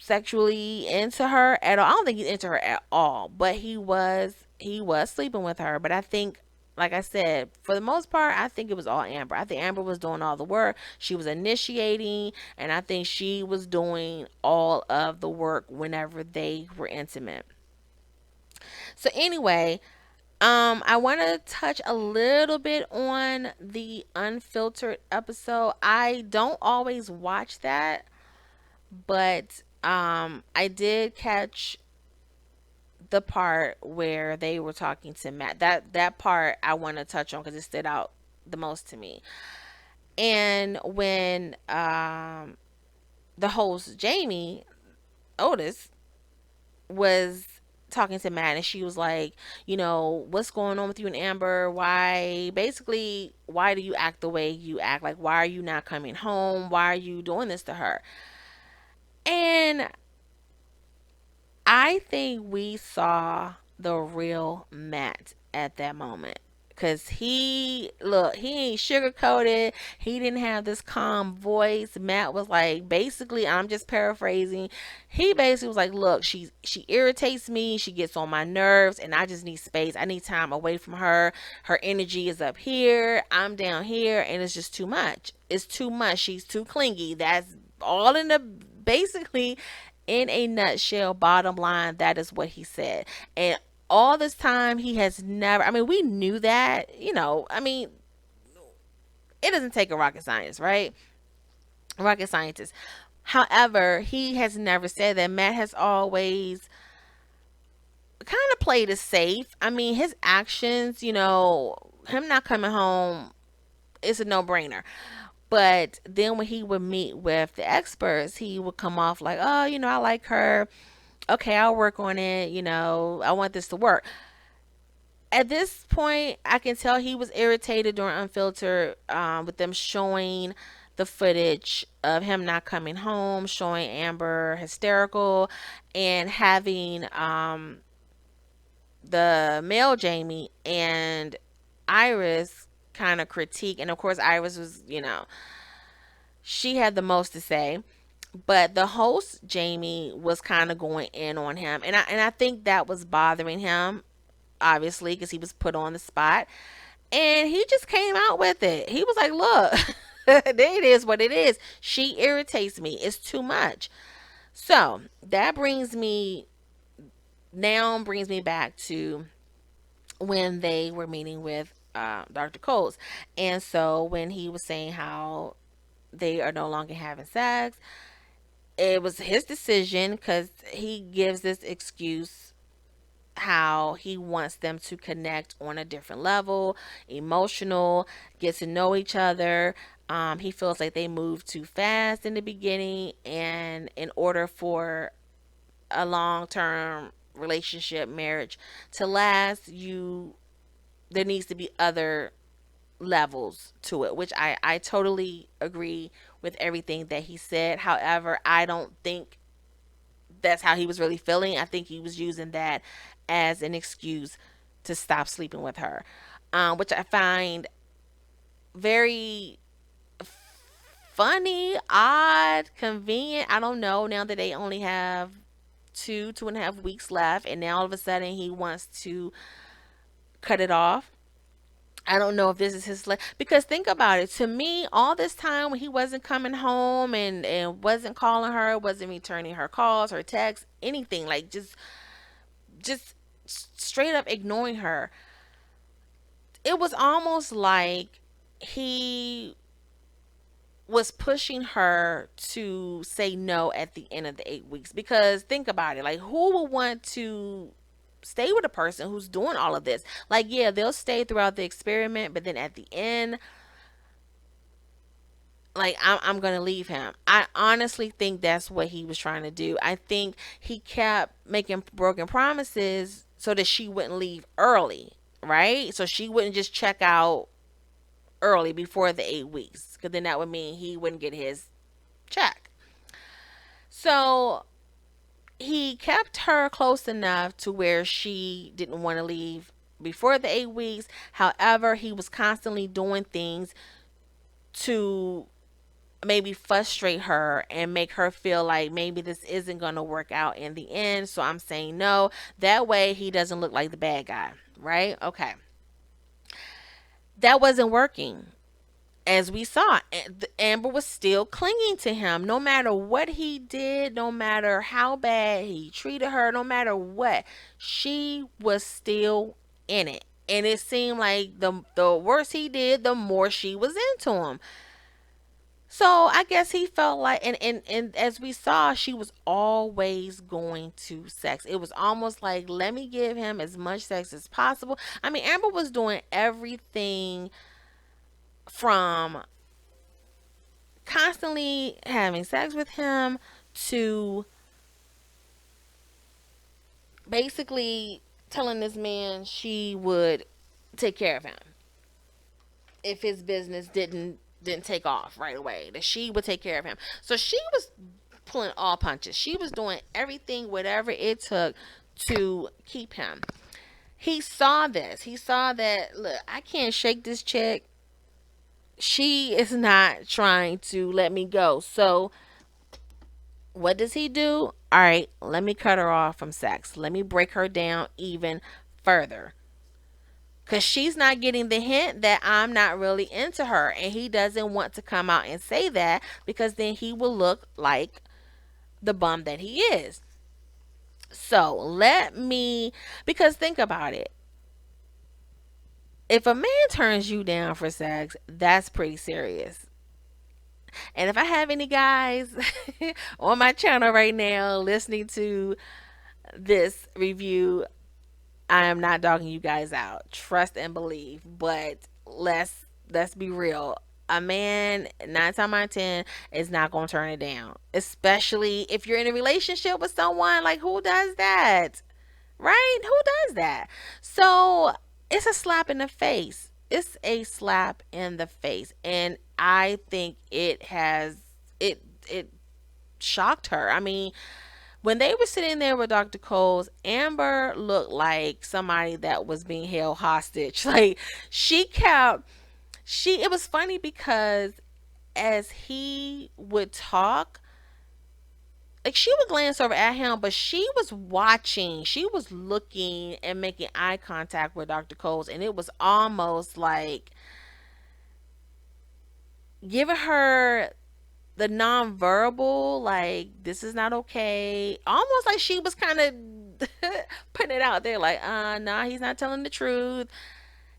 sexually into her at all. I don't think he's into her at all, but he was sleeping with her. But I think, like I said, for the most part, I think it was all Amber. I think Amber was doing all the work. She was initiating, and I think she was doing all of the work whenever they were intimate. So anyway, I want to touch a little bit on the unfiltered episode. I don't always watch that, but I did catch the part where they were talking to Matt. That part I want to touch on because it stood out the most to me. And when the host Jamie Otis was talking to Matt, and she was like, what's going on with you and Amber? Why do you act the way you act? Like, why are you not coming home? Why are you doing this to her? And I think we saw the real Matt at that moment. Cause he ain't sugarcoated. He didn't have this calm voice. Matt was like, basically, I'm just paraphrasing. He basically was like, look, she irritates me. She gets on my nerves, and I just need space. I need time away from her. Her energy is up here. I'm down here, and it's just too much. It's too much. She's too clingy. That's all in the basically in a nutshell, bottom line, that is what he said. And all this time, he has never, I mean, we knew that, I mean, it doesn't take a rocket science, right? Rocket scientist. However, he has never said that. Matt has always kind of played it safe. I mean, his actions, him not coming home, it's a no brainer. But then when he would meet with the experts, he would come off like, oh, I like her. Okay, I'll work on it. I want this to work. At this point, I can tell he was irritated during Unfiltered, with them showing the footage of him not coming home, showing Amber hysterical, and having the male Jamie and Iris kind of critique. And of course, Iris was, she had the most to say. But the host Jamie was kind of going in on him, and I think that was bothering him, obviously, because he was put on the spot, and he just came out with it. He was like, "Look, it is what it is. She irritates me. It's too much." So that brings me back to when they were meeting with Dr. Coles. And so when he was saying how they are no longer having sex, it was his decision because he gives this excuse how he wants them to connect on a different level, emotional, get to know each other. He feels like they moved too fast in the beginning, and in order for a long term relationship, marriage to last, there needs to be other levels to it, which I totally agree with everything that he said. However, I don't think that's how he was really feeling. I think he was using that as an excuse to stop sleeping with her, which I find very funny, odd, convenient. I don't know. Now that they only have 2.5 weeks left, and now all of a sudden he wants to cut it off. I don't know if this is his because think about it. To me, all this time when he wasn't coming home and wasn't calling her, wasn't returning her calls, her texts, anything, like just straight up ignoring her. It was almost like he was pushing her to say no at the end of the 8 weeks. Because think about it, like who would want to stay with a person who's doing all of this? Like, yeah, they'll stay throughout the experiment, but then at the end, like I'm gonna leave him. I honestly think that's what he was trying to do. I think he kept making broken promises so that she wouldn't leave early, right? So she wouldn't just check out early before the 8 weeks, because then that would mean he wouldn't get his check. So he kept her close enough to where she didn't want to leave before the 8 weeks. However, he was constantly doing things to maybe frustrate her and make her feel like maybe this isn't going to work out in the end. So I'm saying no. That way he doesn't look like the bad guy, right? Okay. That wasn't working. As we saw, Amber was still clinging to him no matter what he did, no matter how bad he treated her, no matter what. She was still in it. And it seemed like the worse he did, the more she was into him. So I guess he felt like, and as we saw, she was always going to sex. It was almost like, let me give him as much sex as possible. I mean, Amber was doing everything from constantly having sex with him to basically telling this man she would take care of him if his business didn't take off right away, that she would take care of him. So she was pulling all punches. She was doing everything, whatever it took to keep him. He saw this. He saw that, look, I can't shake this chick. She is not trying to let me go. So what does he do? All right, let me cut her off from sex. Let me break her down even further. Because she's not getting the hint that I'm not really into her. And he doesn't want to come out and say that, because then he will look like the bum that he is. So because think about it. If a man turns you down for sex, that's pretty serious. And if I have any guys on my channel right now listening to this review, I am not dogging you guys out. Trust and believe. But let's be real. A man 9 times out of 10 is not gonna turn it down. Especially if you're in a relationship with someone. Like, who does that? Right? Who does that? So it's a slap in the face. It's a slap in the face. And I think it shocked her. I mean, when they were sitting there with Dr. Coles, Amber looked like somebody that was being held hostage. Like, she kept she it was funny because as he would talk, like she would glance over at him, but she was watching, she was looking and making eye contact with Dr. Coles, and it was almost like giving her the nonverbal, like this is not okay. Almost like she was kind of putting it out there, like, nah, he's not telling the truth.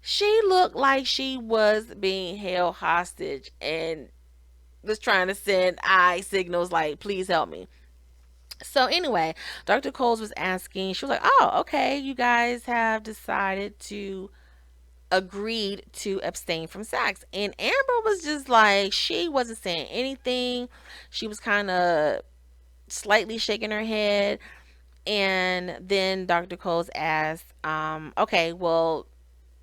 She looked like she was being held hostage and was trying to send eye signals like, please help me. So anyway, Dr. Coles was asking, she was like, oh, okay, you guys have decided to agreed to abstain from sex. And Amber was just like, she wasn't saying anything. She was kind of slightly shaking her head. And then Dr. Coles asked, okay, well,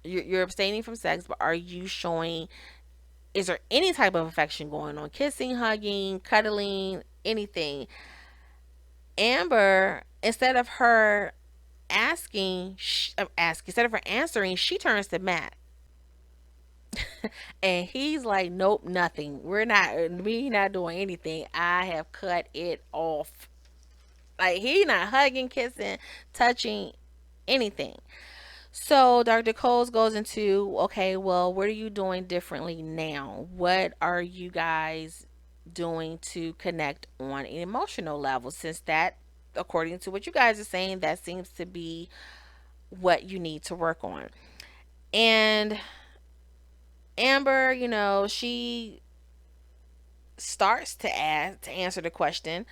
you're abstaining from sex, but are you showing, is there any type of affection going on? Kissing, hugging, cuddling, anything? Amber, instead of her instead of her answering, she turns to Matt. And he's like, nope, nothing. We not doing anything. I have cut it off. Like, he not hugging, kissing, touching, anything. So Dr. Coles goes into, okay, well, what are you doing differently now? What are you guys doing to connect on an emotional level? Since that, according to what you guys are saying, that seems to be what you need to work on. And Amber, she starts to answer the question,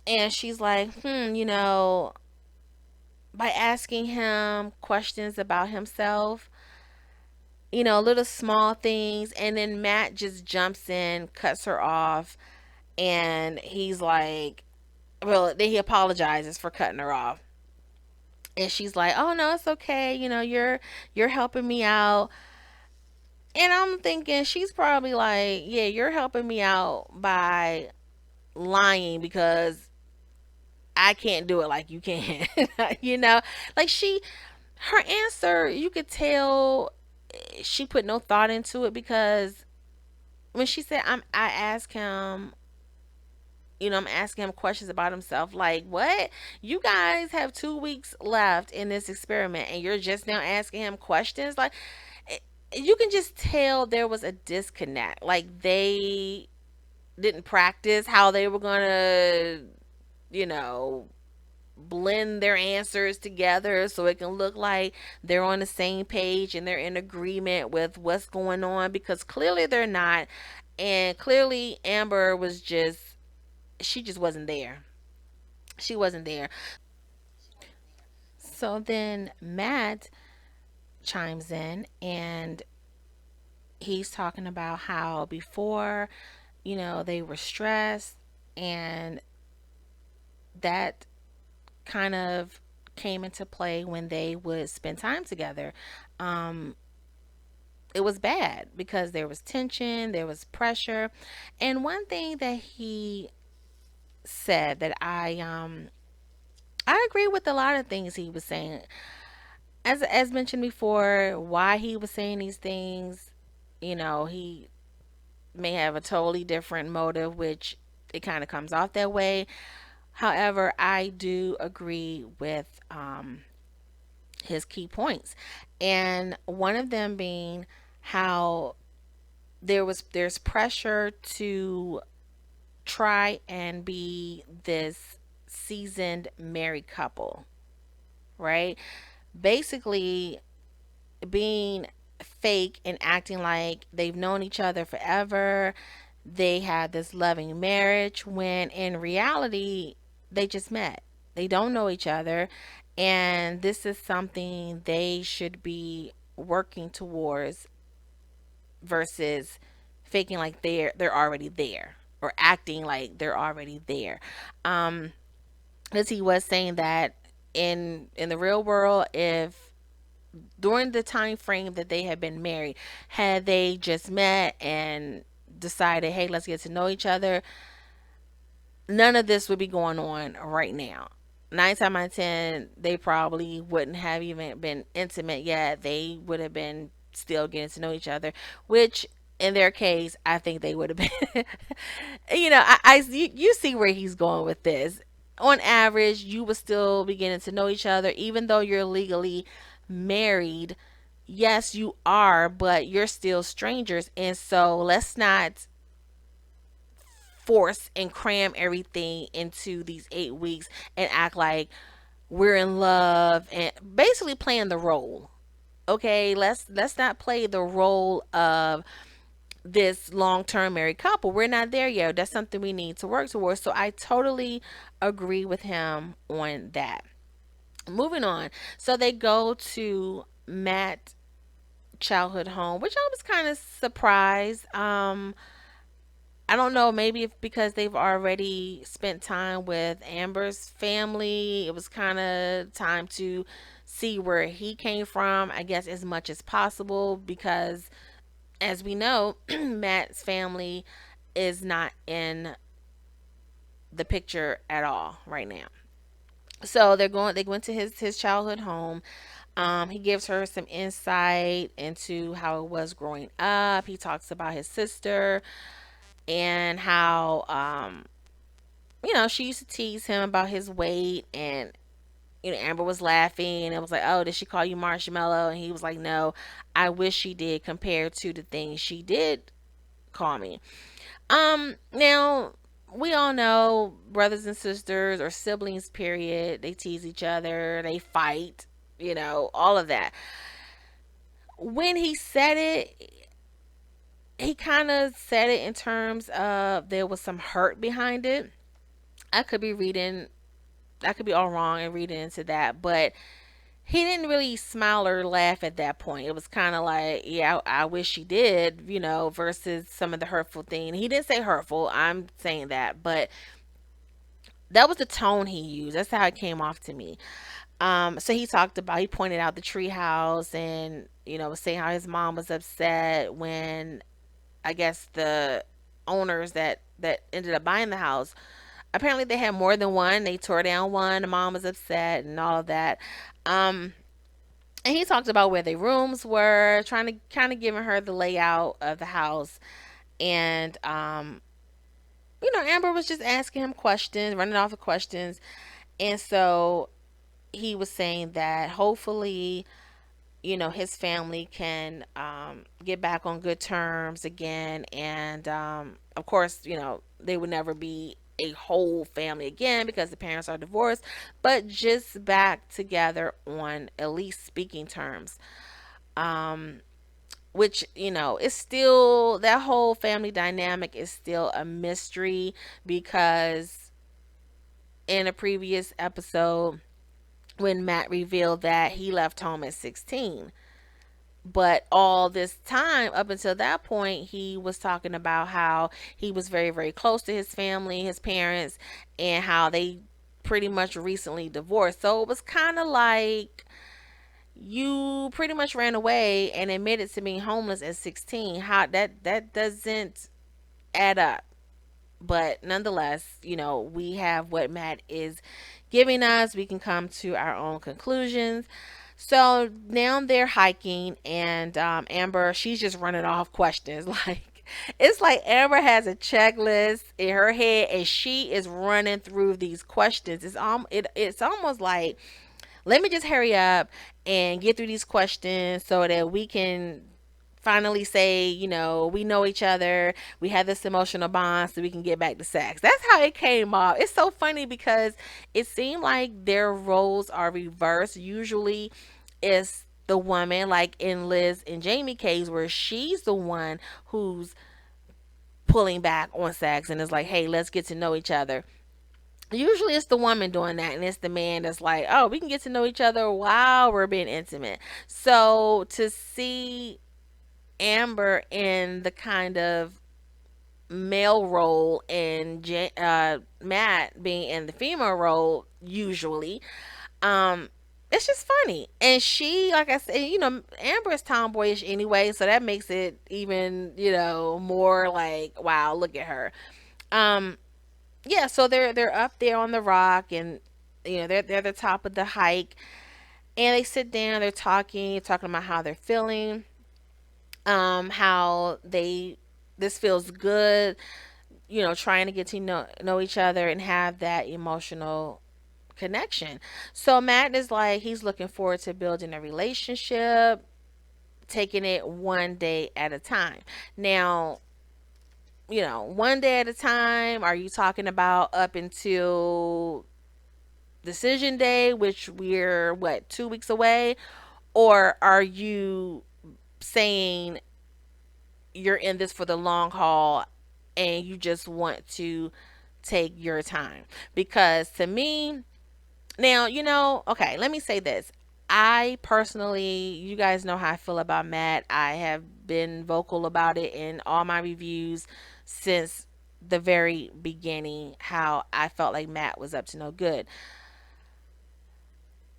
and she's like, by asking him questions about himself, little small things. And then Matt just jumps in, cuts her off, and he's like, well, then he apologizes for cutting her off. And she's like, oh no, it's okay, you're helping me out. And I'm thinking she's probably like, yeah, you're helping me out by lying because I can't do it like you can. you know, like her answer, you could tell she put no thought into it, because when she said, I asked him, I'm asking him questions about himself. Like, what? You guys have 2 weeks left in this experiment, and you're just now asking him questions? Like, it, you can just tell there was a disconnect. Like, they didn't practice how they were going to, you know, blend their answers together so it can look like they're on the same page and they're in agreement with what's going on, because clearly they're not. And clearly Amber was just, she just wasn't there. She wasn't there. So then Matt chimes in, and he's talking about how before, they were stressed, and that kind of came into play when they would spend time together. Um, it was bad because there was tension, there was pressure. And one thing that he said that I agree with a lot of things he was saying. As mentioned before, why he was saying these things, he may have a totally different motive, which it kind of comes off that way. However, I do agree with his key points. And one of them being how there's pressure to try and be this seasoned married couple, right? Basically being fake and acting like they've known each other forever. They had this loving marriage when in reality they just met. They don't know each other, and this is something they should be working towards versus faking like they're already there, or acting like they're already there. Um as he was saying that in the real world, if during the time frame that they had been married, had they just met and decided, hey, let's get to know each other, none of this would be going on right now. 9 times out of 10, they probably wouldn't have even been intimate yet. They would have been still getting to know each other, which in their case, I think they would have been. You see where he's going with this. On average, you would still be getting to know each other, even though you're legally married. Yes, you are, but you're still strangers. And so let's not force and cram everything into these 8 weeks and act like we're in love and basically playing the role. Okay, let's not play the role of this long-term married couple. We're not there yet. That's something we need to work towards. So I totally agree with him on that. Moving on. So they go to Matt's childhood home, which I was kind of surprised. I don't know, maybe if because they've already spent time with Amber's family, it was kind of time to see where he came from, I guess, as much as possible, because as we know, Matt's family is not in the picture at all right now. So they went to his childhood home. He gives her some insight into how it was growing up. He talks about his sister and how she used to tease him about his weight, and Amber was laughing and it was like, "Oh, did she call you marshmallow?" And he was like, "No, I wish she did compared to the things she did call me." Now we all know brothers and sisters or siblings, period. They tease each other, they fight, all of that. When he said it, he kind of said it in terms of there was some hurt behind it. I could be reading, I could be all wrong and reading into that, but he didn't really smile or laugh at that point. It was kind of like, yeah, I wish she did, versus some of the hurtful thing. He didn't say hurtful. I'm saying that, but that was the tone he used. That's how it came off to me. So he pointed out the treehouse and, was saying how his mom was upset when I guess the owners that ended up buying the house, apparently they had more than one. They tore down one. The mom was upset and all of that. Um, and he talked about where their rooms were, trying to kind of giving her the layout of the house. And Amber was just asking him questions, running off the questions. And so he was saying that hopefully, his family can get back on good terms again. And of course, they would never be a whole family again because the parents are divorced, but just back together on at least speaking terms. Um, which, is still, that whole family dynamic is still a mystery because in a previous episode, when Matt revealed that he left home at 16, but all this time up until that point he was talking about how he was very, very close to his family, his parents, and how they pretty much recently divorced. So it was kind of like you pretty much ran away and admitted to being homeless at 16. How that doesn't add up. But nonetheless, we have what Matt is giving us. We can come to our own conclusions. So now they're hiking, and Amber, she's just running off questions. Like, it's like Amber has a checklist in her head, and she is running through these questions. It's almost like, let me just hurry up and get through these questions so that we can finally say, we know each other, we have this emotional bond, so we can get back to sex. That's how it came off. It's so funny because it seemed like their roles are reversed. Usually it's the woman, like in Liz and Jamie case, where she's the one who's pulling back on sex and is like, hey, let's get to know each other. Usually it's the woman doing that, and it's the man that's like, oh, we can get to know each other while we're being intimate. So to see Amber in the kind of male role and Matt being in the female role, usually, um, it's just funny. And she, like I said, Amber is tomboyish anyway, so that makes it even, more like, wow, look at her. Um, yeah, so they're up there on the rock, and they're at the top of the hike, and they sit down, they're talking about how they're feeling, how they this feels good, trying to get to know each other and have that emotional connection. So Matt is like, he's looking forward to building a relationship, taking it one day at a time. Now, one day at a time? Are you talking about up until decision day, which we're what, 2 weeks away? Or are you saying you're in this for the long haul and you just want to take your time? Because to me, now, okay, let me say this. I personally, you guys know how I feel about Matt. I have been vocal about it in all my reviews since the very beginning, how I felt like Matt was up to no good.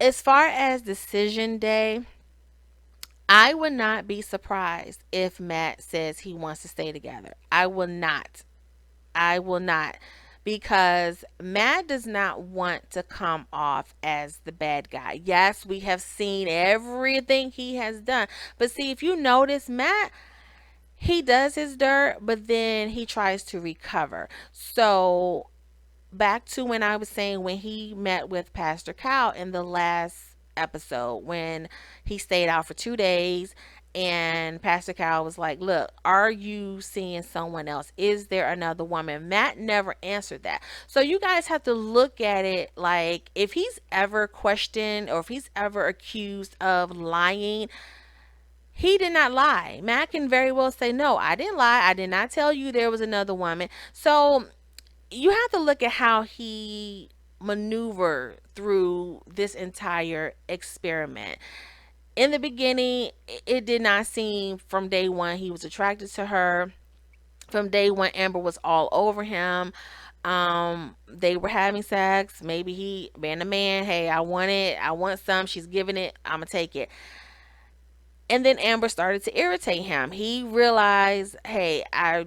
As far as decision day, I would not be surprised if Matt says he wants to stay together. I will not. I will not. Because Matt does not want to come off as the bad guy. Yes, we have seen everything he has done. But see, if you notice, Matt, he does his dirt, but then he tries to recover. So back to when I was saying when he met with Pastor Cal in the last episode, when he stayed out for 2 days, and Pastor Cal was like, "Look, are you seeing someone else? Is there another woman?" Matt never answered that. So you guys have to look at it like, if he's ever questioned or if he's ever accused of lying, he did not lie. Matt can very well say, "No, I didn't lie. I did not tell you there was another woman." So you have to look at how he maneuvered through this entire experiment. In the beginning, it did not seem from day one he was attracted to her. From day one, Amber was all over him. They were having sex. Maybe he, being a man, hey, I want it. I want some. She's giving it. I'm gonna take it. And then Amber started to irritate him. He realized, hey, I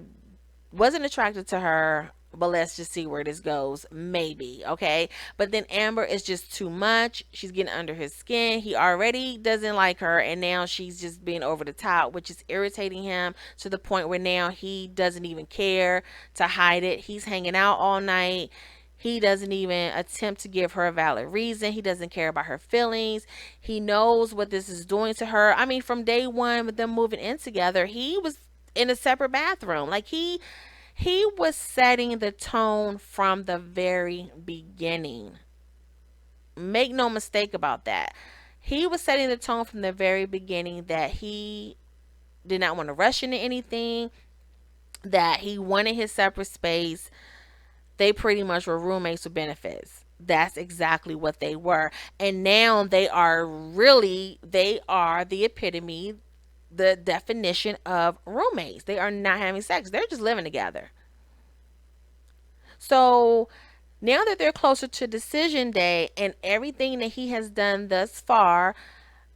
wasn't attracted to her, but let's just see where this goes. Maybe, okay? But then Amber is just too much. She's getting under his skin. He already doesn't like her, and now she's just being over the top, which is irritating him to the point where now he doesn't even care to hide it. He's hanging out all night. He doesn't even attempt to give her a valid reason. He doesn't care about her feelings. He knows what this is doing to her. I mean, from day one with them moving in together, he was in a separate bathroom. Like he was setting the tone from the very beginning. Make no mistake about that. He was setting the tone from the very beginning that he did not want to rush into anything, that he wanted his separate space. They pretty much were roommates with benefits. That's exactly what they were. And now they are the epitome, the definition of roommates. They are not having sex, they're just living together. So now that they're closer to decision day and everything that he has done thus far,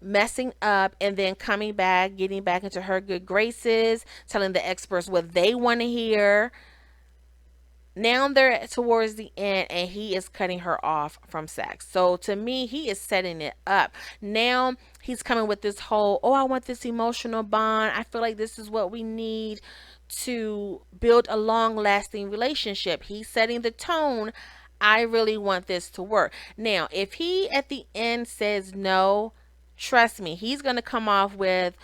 messing up and then coming back, getting back into her good graces, telling the experts what they want to hear, now they're towards the end and he is cutting her off from sex. So to me, he is setting it up. Now he's coming with this whole, oh, I want this emotional bond. I feel like this is what we need to build a long lasting relationship. He's setting the tone. I really want this to work. Now, if he at the end says no, trust me, he's going to come off with,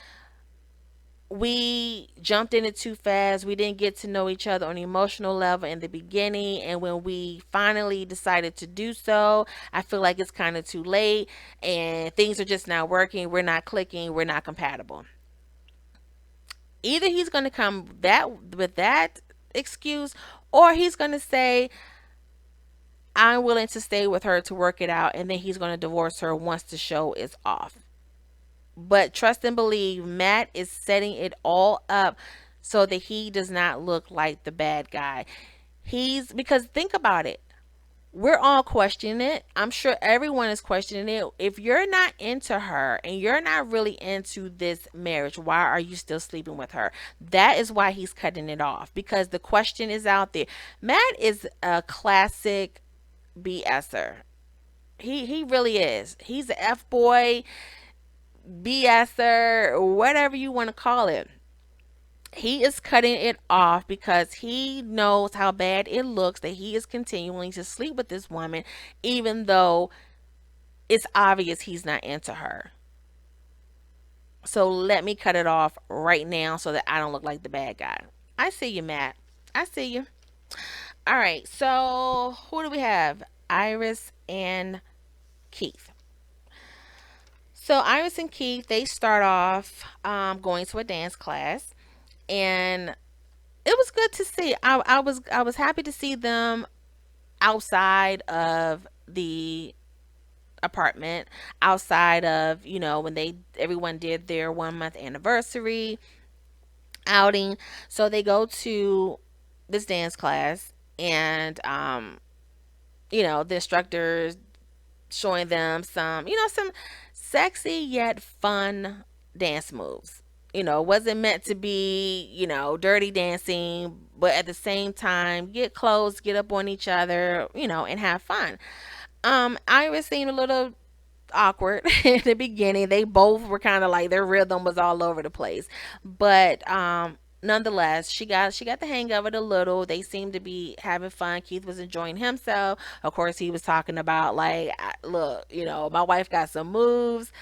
we jumped in it too fast. We didn't get to know each other on an emotional level in the beginning. And when we finally decided to do so, I feel like it's kind of too late and things are just not working. We're not clicking. We're not compatible. Either he's going to come with that excuse, or he's going to say, I'm willing to stay with her to work it out. And then he's going to divorce her once the show is off. But trust and believe, Matt is setting it all up so that he does not look like the bad guy. Because think about it. We're all questioning it. I'm sure everyone is questioning it. If you're not into her and you're not really into this marriage, why are you still sleeping with her? That is why he's cutting it off, because the question is out there. Matt is a classic BSer. He really is. He's an F boy, BSer, whatever you want to call it. He is cutting it off because he knows how bad it looks that he is continuing to sleep with this woman, even though it's obvious he's not into her. So let me cut it off right now so that I don't look like the bad guy. I see you, Matt. I see you. All right. So who do we have? Iris and Keith. So Iris and Keith, they start off going to a dance class, and it was good to see. I was happy to see them outside of the apartment, outside of, when they everyone did their 1 month anniversary outing. So they go to this dance class, and the instructors showing them some sexy yet fun dance moves. It wasn't meant to be, dirty dancing, but at the same time, get close, get up on each other, and have fun. Iris seemed a little awkward in the beginning. They both were kind of like their rhythm was all over the place, but nonetheless, she got the hang of it a little. They seemed to be having fun. Keith was enjoying himself. Of course, he was talking about like, look, my wife got some moves,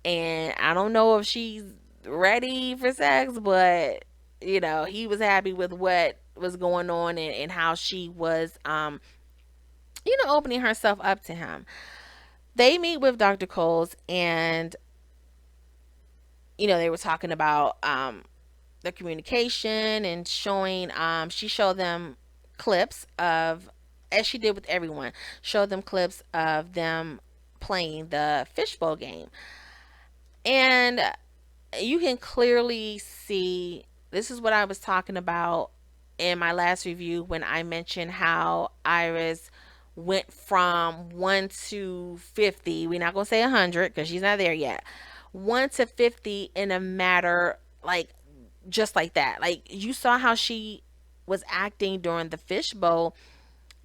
and I don't know if she's ready for sex, but he was happy with what was going on, and how she was opening herself up to him. They meet with Dr. Coles, and they were talking about the communication, and showing she showed them clips of, as she did with everyone, showed them clips of them playing the fishbowl game. And you can clearly see, this is what I was talking about in my last review when I mentioned how Iris went from 1 to 50. We're not going to say 100 because she's not there yet. 1 to 50 in a matter, like, just like that. Like, you saw how she was acting during the fishbowl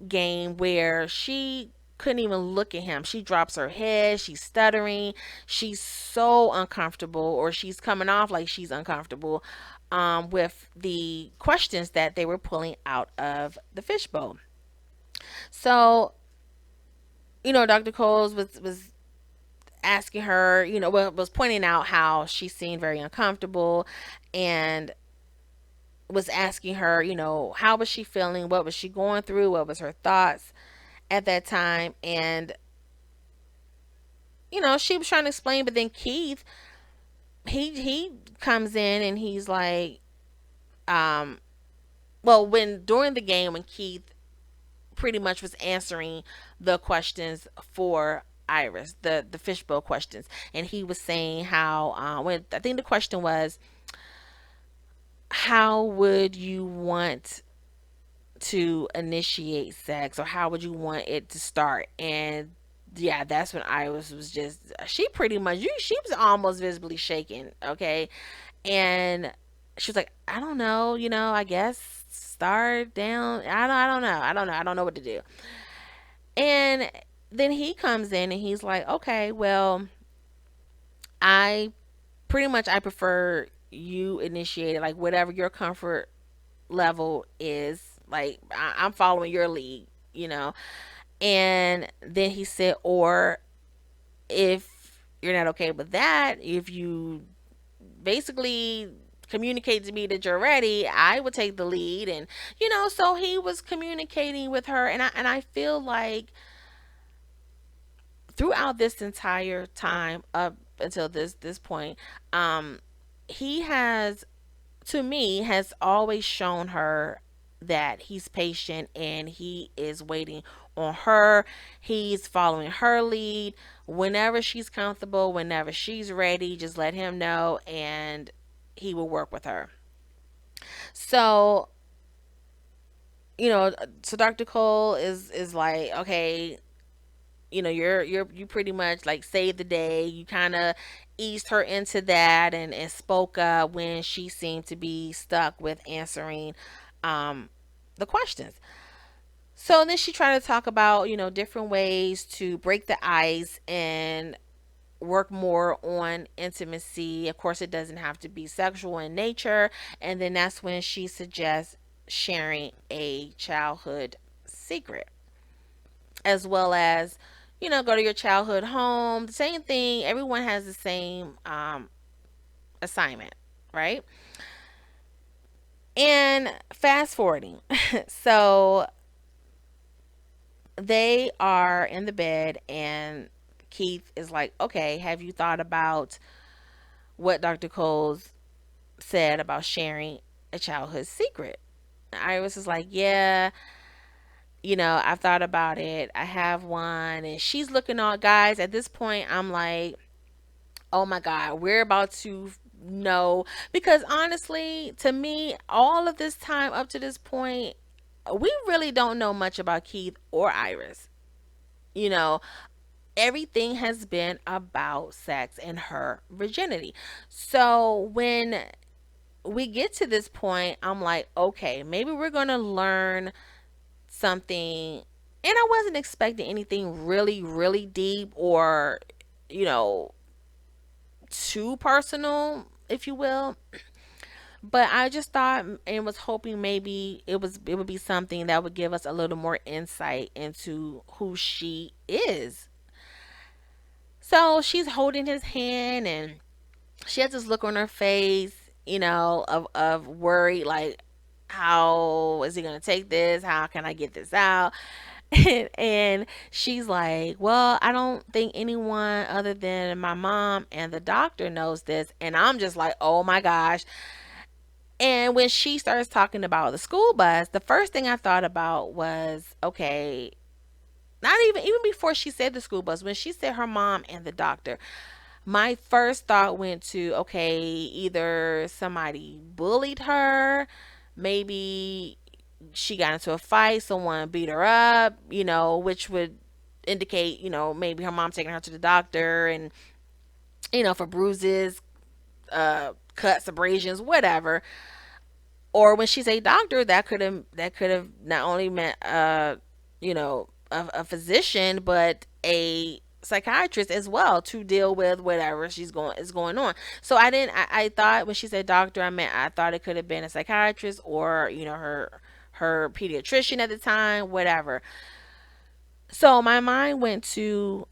game, where she couldn't even look at him. She drops her head, she's stuttering, she's so uncomfortable, or she's coming off like she's uncomfortable with the questions that they were pulling out of the fishbowl. So, Dr. Coles was asking her, was pointing out how she seemed very uncomfortable, and was asking her, how was she feeling, what was she going through, what was her thoughts at that time. And she was trying to explain, but then Keith, he comes in, and he's like, um well, when during the game, when Keith pretty much was answering the questions for Iris, the fishbowl questions, and he was saying how, when I think the question was, how would you want to initiate sex, or how would you want it to start? And yeah, that's when Iris was just, she pretty much, she was almost visibly shaking, okay? And she was like, I don't know, I guess start down. I don't know what to do. And then he comes in, and he's like, okay, well, I I prefer you initiate it, like whatever your comfort level is. Like, I'm following your lead, you know. And then he said, or if you're not okay with that, if you basically communicate to me that you're ready, I would take the lead. And so he was communicating with her, and I feel like throughout this entire time up until this point, um, he has, to me, has always shown her that he's patient, and he is waiting on her. He's following her lead. Whenever she's comfortable, whenever she's ready, just let him know, and he will work with her. So, so Dr. Cole is like, okay, you pretty much like saved the day. You kind of eased her into that, and spoke up when she seemed to be stuck with answering um the questions. So then she tried to talk about, different ways to break the ice and work more on intimacy. Of course, it doesn't have to be sexual in nature. And then that's when she suggests sharing a childhood secret, as well as, go to your childhood home. The same thing. Everyone has the same assignment, right? And fast forwarding. So they are in the bed, and Keith is like, okay, have you thought about what Dr. Coles said about sharing a childhood secret? Iris is like, yeah, I've thought about it. I have one. And she's looking all, guys, at this point, I'm like, oh my God, we're about to know. Because honestly, to me, all of this time up to this point, we really don't know much about Keith or Iris. You know, everything has been about sex and her virginity. So when we get to this point, I'm like, okay, maybe we're going to learn something. And I wasn't expecting anything really, really deep or, you know, too personal, if you will. But I just thought and was hoping maybe it would be something that would give us a little more insight into who she is. So she's holding his hand, and she has this look on her face, of worry, like, how is he gonna take this? How can I get this out? And she's like, well, I don't think anyone other than my mom and the doctor knows this. And I'm just like, oh my gosh. And when she starts talking about the school bus, the first thing I thought about was, okay, not even before she said the school bus, when she said her mom and the doctor, my first thought went to, okay, either somebody bullied her, maybe she got into a fight, someone beat her up, which would indicate, maybe her mom taking her to the doctor, and for bruises, cuts, abrasions, whatever. Or when she's a doctor, that could have not only meant a physician, but a psychiatrist as well, to deal with whatever she's going is going on. So I thought when she said doctor, I thought it could have been a psychiatrist, or her pediatrician at the time, whatever. So my mind went to,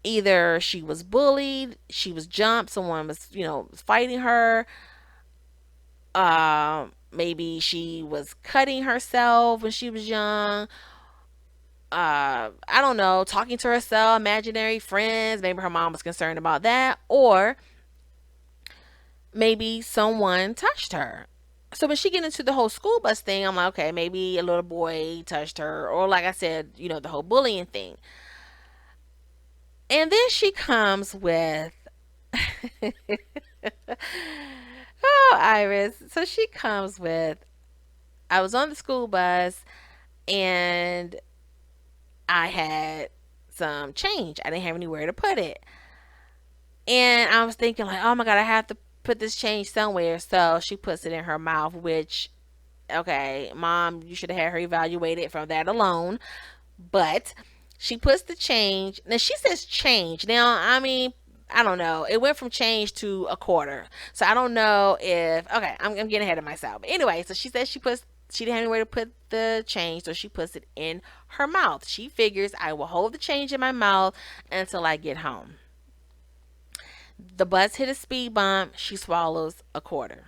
either she was bullied, she was jumped, someone was fighting her, maybe she was cutting herself when she was young, I don't know, talking to herself, imaginary friends, maybe her mom was concerned about that, or maybe someone touched her. So when she get into the whole school bus thing, I'm like, okay, maybe a little boy touched her, or like I said, the whole bullying thing. And then she comes with oh, Iris. So she comes with, I was on the school bus, and I had some change. I didn't have anywhere to put it. And I was thinking, like, oh my God, I have to put this change somewhere. So she puts it in her mouth, which, okay, mom, you should have had her evaluated from that alone. But she puts the change. Now she says change. Now, I mean, I don't know. It went from change to a quarter. So I don't know if, okay, I'm getting ahead of myself. But anyway, so she says she didn't have anywhere to put the change, so she puts it in her mouth. She figures, I will hold the change in my mouth until I get home. The bus hit a speed bump. She swallows a quarter.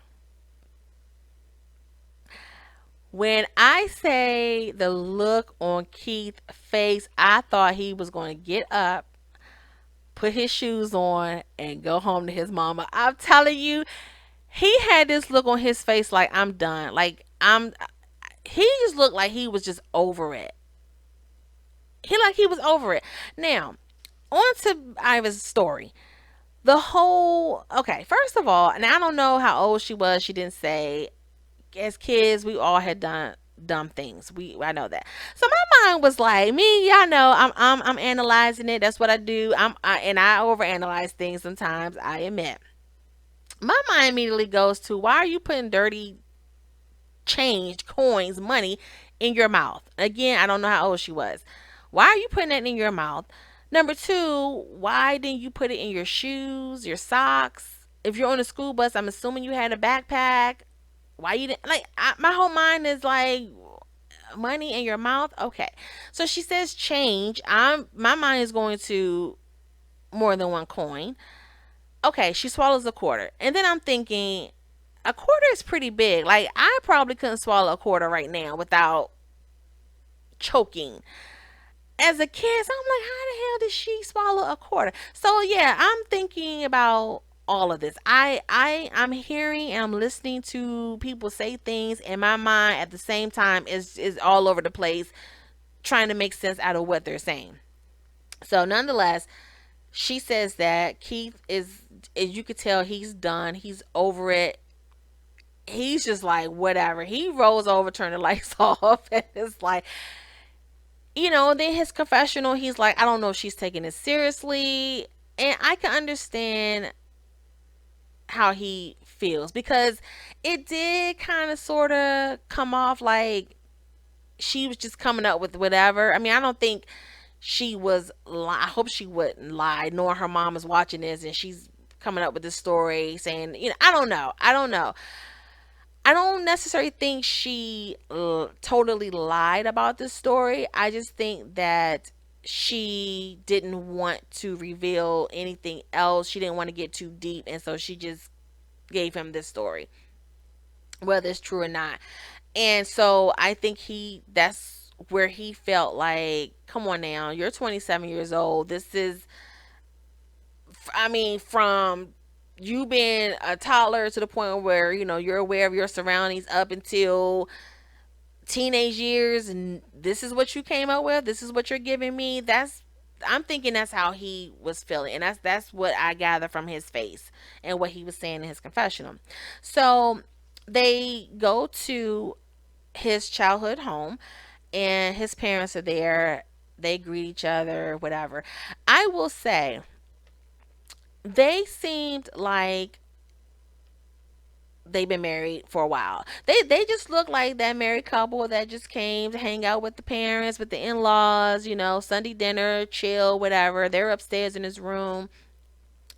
When I say the look on Keith's face, I thought he was going to get up, put his shoes on, and go home to his mama. I'm telling you, he had this look on his face like, I'm done. He just looked like he was just over it. He was over it. Now, on to Iva's story. The whole, okay, first of all, and I don't know how old she was. She didn't say. As kids, we all had done dumb things. I know that. So my mind was like, me, y'all know, I'm analyzing it. That's what I do. And I overanalyze things sometimes, I admit. My mind immediately goes to, why are you putting dirty change, coins, money in your mouth? Again, I don't know how old she was. Why are you putting that in your mouth? Number two, why didn't you put it in your shoes, your socks? If you're on a school bus, I'm assuming you had a backpack. Why you didn't, like, my whole mind is like, money in your mouth? Okay. So she says change. My mind is going to more than one coin. Okay, she swallows a quarter. And then I'm thinking, a quarter is pretty big. Like I probably couldn't swallow a quarter right now without choking. As a kid, so I'm like, how the hell did she swallow a quarter? So yeah, I'm thinking about all of this. I'm hearing and I'm listening to people say things, and my mind at the same time is all over the place, trying to make sense out of what they're saying. So nonetheless, she says that Keith is, as you could tell, he's done. He's over it. He's just like, whatever. He rolls over, turn the lights off, and it's like, then his confessional, he's like, I don't know if she's taking it seriously. And I can understand how he feels, because it did kind of sort of come off like she was just coming up with whatever. I mean, I don't think she was I hope she wouldn't lie, knowing her mom is watching this and she's coming up with this story saying, I don't know. I don't necessarily think she totally lied about this story. I just think that she didn't want to reveal anything else. She didn't want to get too deep, and so she just gave him this story, whether it's true or not. And so I think that's where he felt like, come on now, you're 27 years old. This is, I mean, from you being a toddler to the point where, you're aware of your surroundings up until teenage years, and this is what you came up with, this is what you're giving me. I'm thinking that's how he was feeling, and that's what I gather from his face and what he was saying in his confessional. So they go to his childhood home, and his parents are there. They greet each other, whatever. I will say they seemed like they've been married for a while. They just look like that married couple that just came to hang out with the parents, with the in-laws, Sunday dinner, chill, whatever. They're upstairs in his room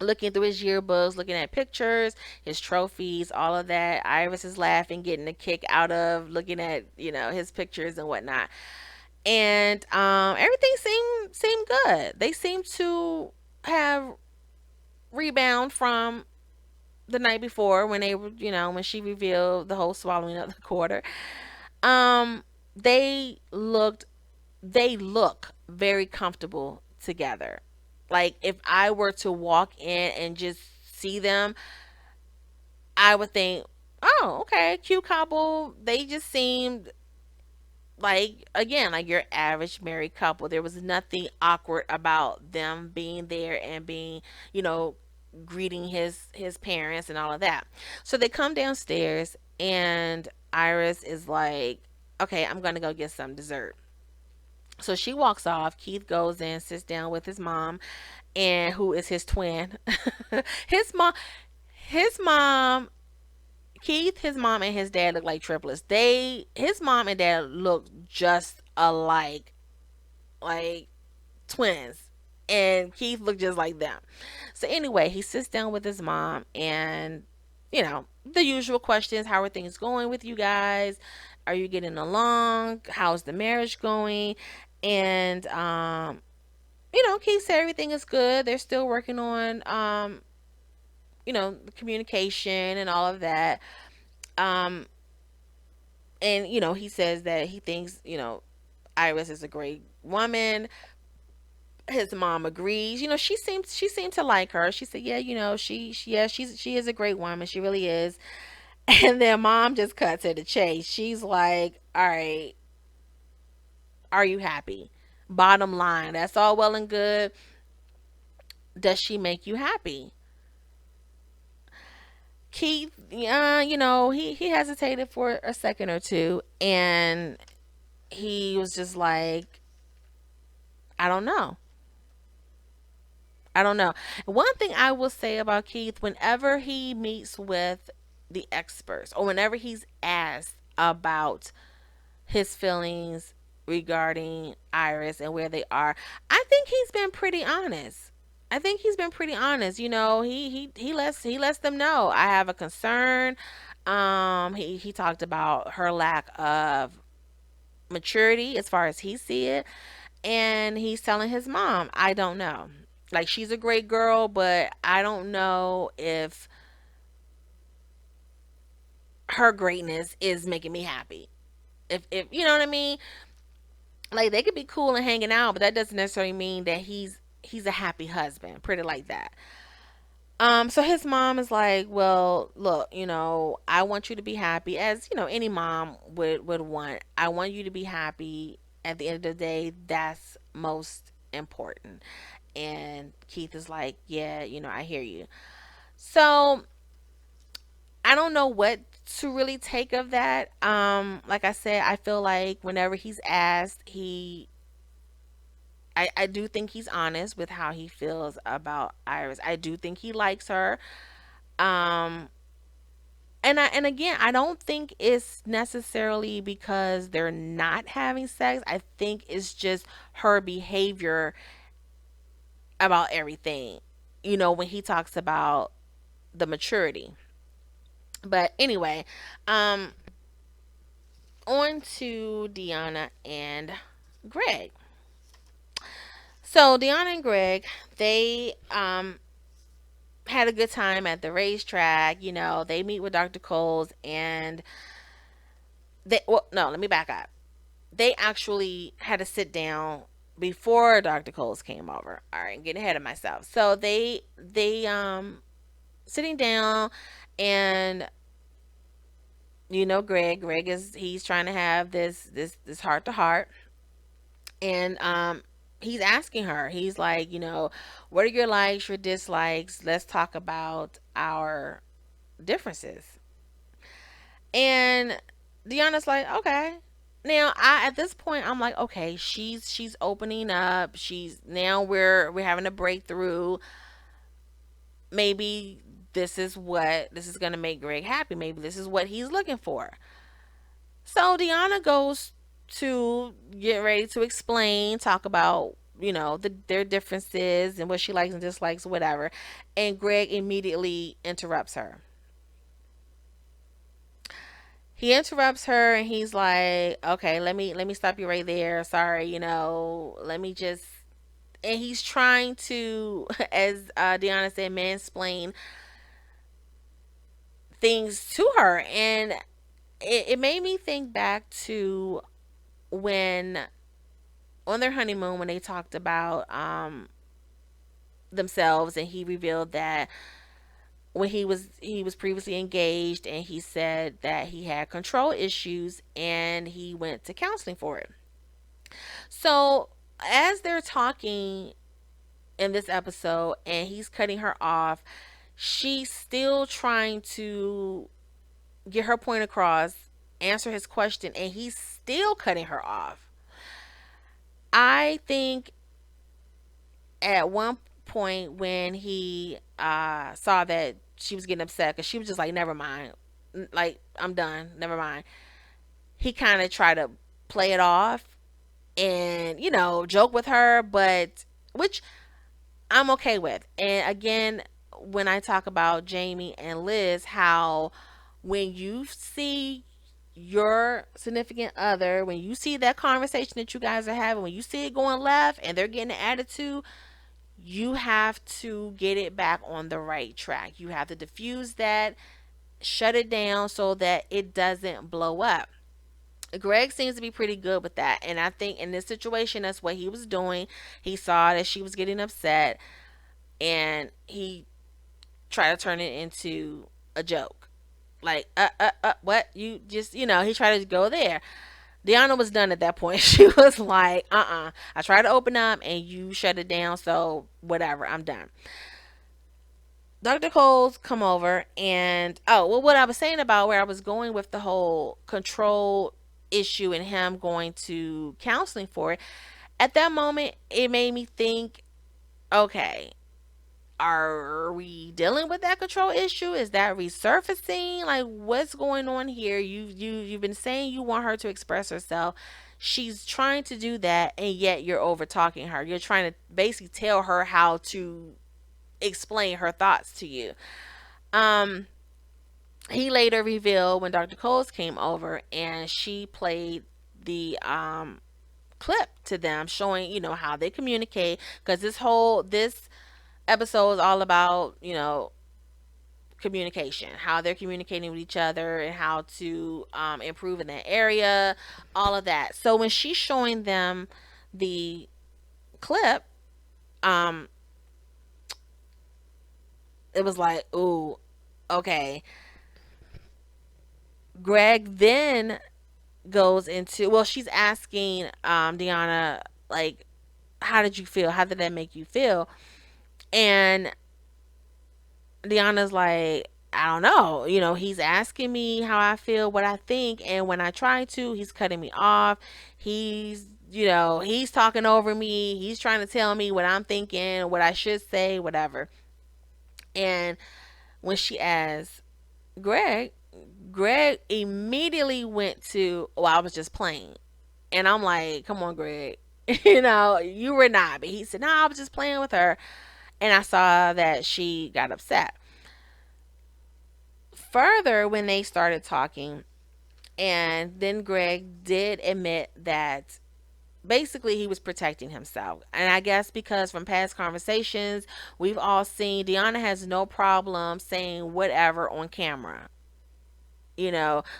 looking through his yearbooks, looking at pictures, his trophies, all of that. Iris is laughing, getting a kick out of looking at, his pictures and whatnot. And everything seemed good. They seemed to have rebound from the night before, when they were, when she revealed the whole swallowing of the quarter. Um, they look very comfortable together. Like if I were to walk in and just see them, I would think, oh, okay, cute couple. They just seemed like, again, like your average married couple. There was nothing awkward about them being there and being, you know, greeting his parents and all of that. So they come downstairs, and Iris is like, "Okay, I'm going to go get some dessert." So she walks off. Keith goes in, sits down with his mom, and who is his twin. his mom his mom Keith, his mom, and his dad look like triplets. His mom and dad look just alike, like twins. And Keith looked just like them. So anyway, he sits down with his mom, and the usual questions: how are things going with you guys? Are you getting along? How's the marriage going? And Keith said everything is good. They're still working on the communication and all of that. Um, and he says that he thinks Iris is a great woman. His mom agrees. She seemed to like her. She said, yeah, she is a great woman. She really is. And then mom just cut to the chase. She's like, all right, are you happy? Bottom line, that's all well and good. Does she make you happy? Keith, he hesitated for a second or two, and he was just like, I don't know. I don't know. One thing I will say about Keith, whenever he meets with the experts, or whenever he's asked about his feelings regarding Iris and where they are, I think he's been pretty honest. I think he's been pretty honest. He lets them know, I have a concern. He talked about her lack of maturity as far as he see it, and he's telling his mom, I don't know. Like, she's a great girl, but I don't know if, her greatness is making me happy. If you know what I mean, like they could be cool and hanging out, but that doesn't necessarily mean that he's a happy husband. Pretty like that. So his mom is like, well, look, I want you to be happy, as any mom would want. I want you to be happy. At the end of the day, that's most important. And Keith is like, yeah, I hear you. So I don't know what to really take of that. Like I said, I feel like whenever he's asked, I do think he's honest with how he feels about Iris. I do think he likes her. Um, and again, I don't think it's necessarily because they're not having sex. I think it's just her behavior about everything. When he talks about the maturity. But anyway, um, on to Deanna and Greg. So Deanna and Greg, they had a good time at the racetrack. They meet with Dr. Coles, and well, no, let me back up. They actually had to sit down before Dr. Coles came over. All right, I'm getting ahead of myself. So they sitting down, and Greg is he's trying to have this heart to heart, and he's asking her. He's like, what are your likes, your dislikes? Let's talk about our differences. And Deanna's like, okay. Now, I at this point I'm like, okay, she's opening up. She's now we're having a breakthrough. Maybe this is gonna make Greg happy. Maybe this is what he's looking for. So Deanna goes to get ready to explain, talk about their differences and what she likes and dislikes, whatever. And Greg immediately interrupts her. He interrupts her and he's like, "Okay, let me stop you right there. Sorry, let me just." And he's trying to, as Deanna said, mansplain things to her, and it made me think back to when on their honeymoon when they talked about themselves, and he revealed that when he was previously engaged, and he said that he had control issues and he went to counseling for it. So as they're talking in this episode and he's cutting her off, she's still trying to get her point across, answer his question, and he's still cutting her off. I think at one point when he saw that she was getting upset because she was just like, never mind, like, I'm done, never mind, he kind of tried to play it off and joke with her, but which I'm okay with. And again, when I talk about Jamie and Liz, how when you see your significant other, when you see that conversation that you guys are having, when you see it going left and they're getting an attitude, you have to get it back on the right track. You have to diffuse that, shut it down so that it doesn't blow up. Greg seems to be pretty good with that. And I think in this situation, that's what he was doing. He saw that she was getting upset and he tried to turn it into a joke. Like, what? You just, he tried to go there. Deanna was done at that point. She was like, I tried to open up and you shut it down. So, whatever, I'm done. Dr. Cole's come over, and oh, well, what I was saying about where I was going with the whole control issue and him going to counseling for it, at that moment, it made me think, okay, are we dealing with that control issue? Is that resurfacing? Like, what's going on here? You've been saying you want her to express herself. She's trying to do that, and yet you're over talking her. You're trying to basically tell her how to explain her thoughts to you. Um, he later revealed when Dr. Coles came over and she played the clip to them, showing how they communicate, because this episode is all about communication, how they're communicating with each other, and how to improve in that area, all of that. So when she's showing them the clip, um, it was like, ooh, okay. Greg then goes into, well, she's asking Deanna, like, how did you feel? How did that make you feel? And Deanna's like, I don't know. He's asking me how I feel, what I think, and when I try to, he's cutting me off. He's talking over me. He's trying to tell me what I'm thinking, what I should say, whatever. And when she asked Greg, Greg immediately went to, oh, I was just playing. And I'm like, come on, Greg. You were not. But he said, no, I was just playing with her. And I saw that she got upset. Further, when they started talking, and then Greg did admit that basically he was protecting himself. And I guess because from past conversations, we've all seen Deanna has no problem saying whatever on camera.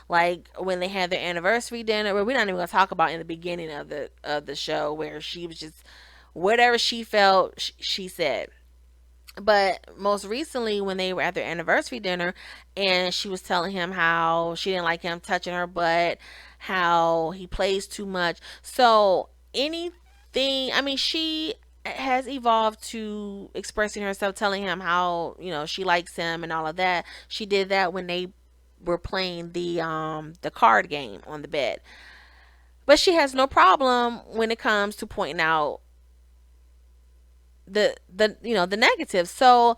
Like when they had their anniversary dinner, where we're not even gonna talk about in the beginning of the show, where she was just whatever she felt, she said. But most recently, when they were at their anniversary dinner, and she was telling him how she didn't like him touching her butt, how he plays too much. So anything, I mean, she has evolved to expressing herself, telling him how she likes him and all of that. She did that when they were playing the card game on the bed. But she has no problem when it comes to pointing out the negatives. So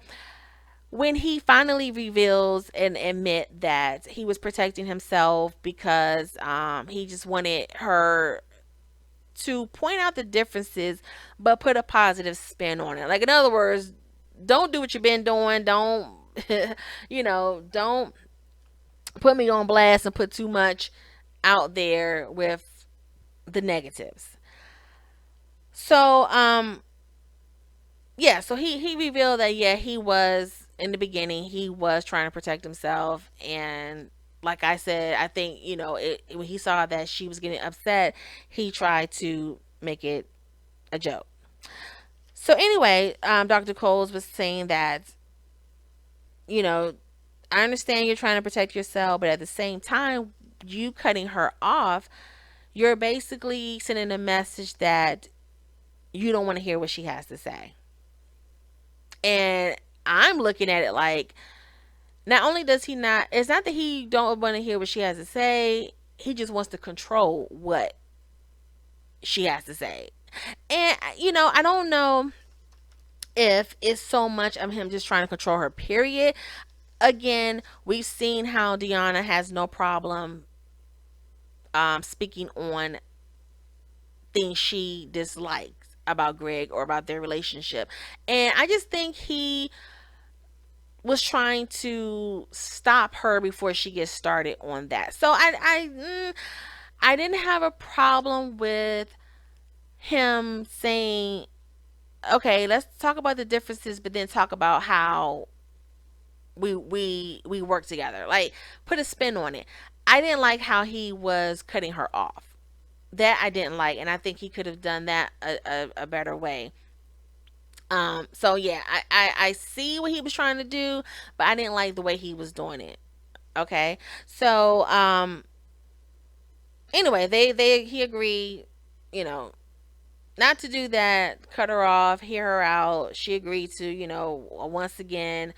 when he finally reveals and admit that he was protecting himself because he just wanted her to point out the differences but put a positive spin on it. Like, in other words, don't do what you've been doing. Don't don't put me on blast and put too much out there with the negatives. So yeah, so he revealed that, yeah, he was in the beginning, he was trying to protect himself. And like I said, I think when he saw that she was getting upset, he tried to make it a joke. So anyway, Dr. Coles was saying that, you know I understand you're trying to protect yourself, but at the same time, you cutting her off, you're basically sending a message that you don't want to hear what she has to say. And I'm looking at it like, not only does he not, it's not that he don't want to hear what she has to say, he just wants to control what she has to say. And I don't know if it's so much of him just trying to control her, period. Again, we've seen how Deanna has no problem speaking on things she dislikes about Greg or about their relationship. And I just think he was trying to stop her before she gets started on that. So I didn't have a problem with him saying, okay, let's talk about the differences, but then talk about how we work together. Like, put a spin on it. I didn't like how he was cutting her off. That I didn't like, and I think he could have done that a better way. So yeah, I see what he was trying to do, but I didn't like the way he was doing it. Okay. So anyway, he agreed, you know, not to do that, cut her off, hear her out. She agreed to, once again,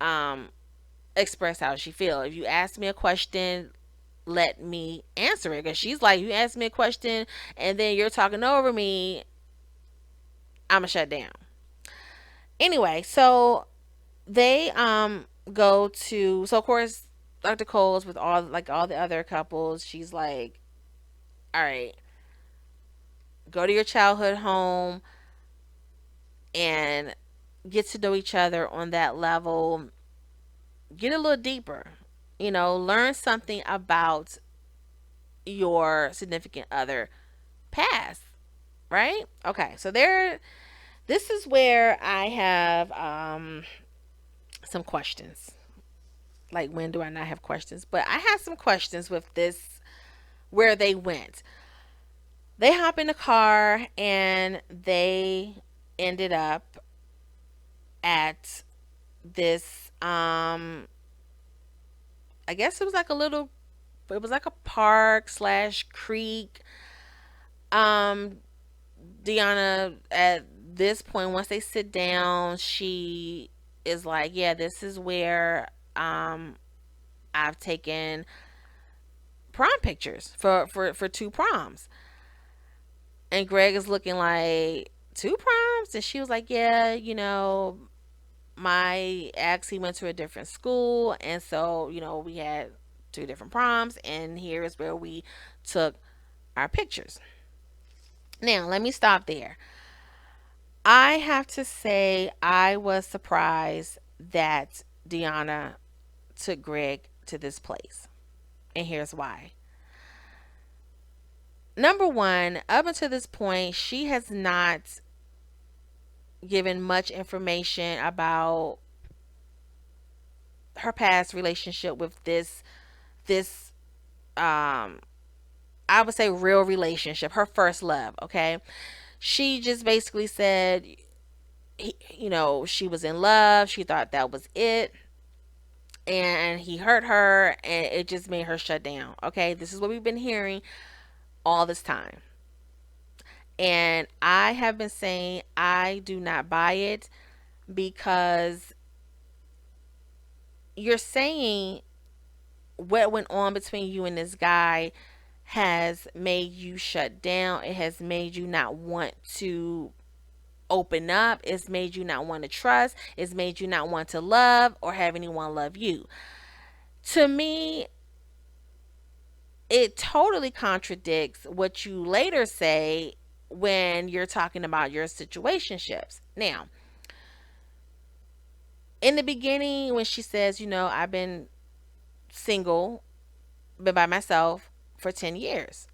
um, express how she feel. If you ask me a question, let me answer it. Because she's like, you ask me a question and then you're talking over me, I'ma shut down. Anyway, so they go to, so of course Dr. Cole's with all the other couples. She's like, all right, go to your childhood home and get to know each other on that level. Get a little deeper. Learn something about your significant other past, right? Okay, so this is where I have some questions. Like, when do I not have questions? But I had some questions with this, where they went. They hop in the car and they ended up at this, I guess it was like a little, it was like a park slash creek. Um, Deanna, at this point, once they sit down, she is like, "Yeah, this is where I've taken prom pictures for two proms." And Greg is looking like, "Two proms?" And she was like, "Yeah, my ex, he went to a different school, and so we had two different proms, and here is where we took our pictures." Now, let me stop there. I have to say, I was surprised that Deanna took Greg to this place. And here's why. Number one, up until this point, she has not given much information about her past relationship with this um I would say real relationship, her first love, okay? She just basically said, she was in love, she thought that was it, and he hurt her, and it just made her shut down. Okay, this is what we've been hearing all this time. And I have been saying I do not buy it, because you're saying what went on between you and this guy has made you shut down. It has made you not want to open up. It's made you not want to trust. It's made you not want to love or have anyone love you. To me, it totally contradicts what you later say when you're talking about your situationships. Now, in the beginning, when she says, I've been single, been by myself for 10 years.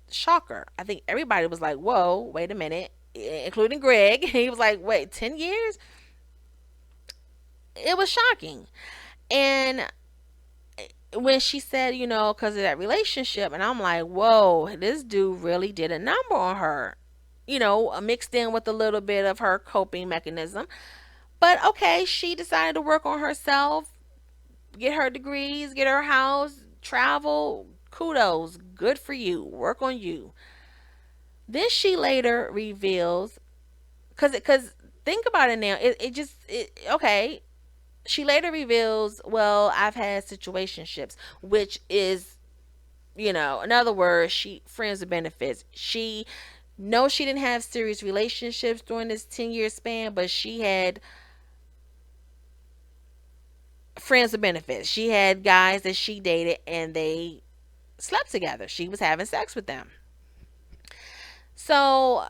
Shocker. I think everybody was like, whoa, wait a minute, including Greg. He was like, wait, 10 years? It was shocking. And when she said, because of that relationship, and I'm like, whoa, this dude really did a number on her, mixed in with a little bit of her coping mechanism. But okay, she decided to work on herself, get her degrees, get her house, travel. Kudos. Good for you. Work on you. Then she later reveals, because think about it now. Okay. She later reveals, well, I've had situationships, which is, in other words, she friends with benefits. She knows she didn't have serious relationships during this 10-year span, but she had friends with benefits. She had guys that she dated and they slept together. She was having sex with them. So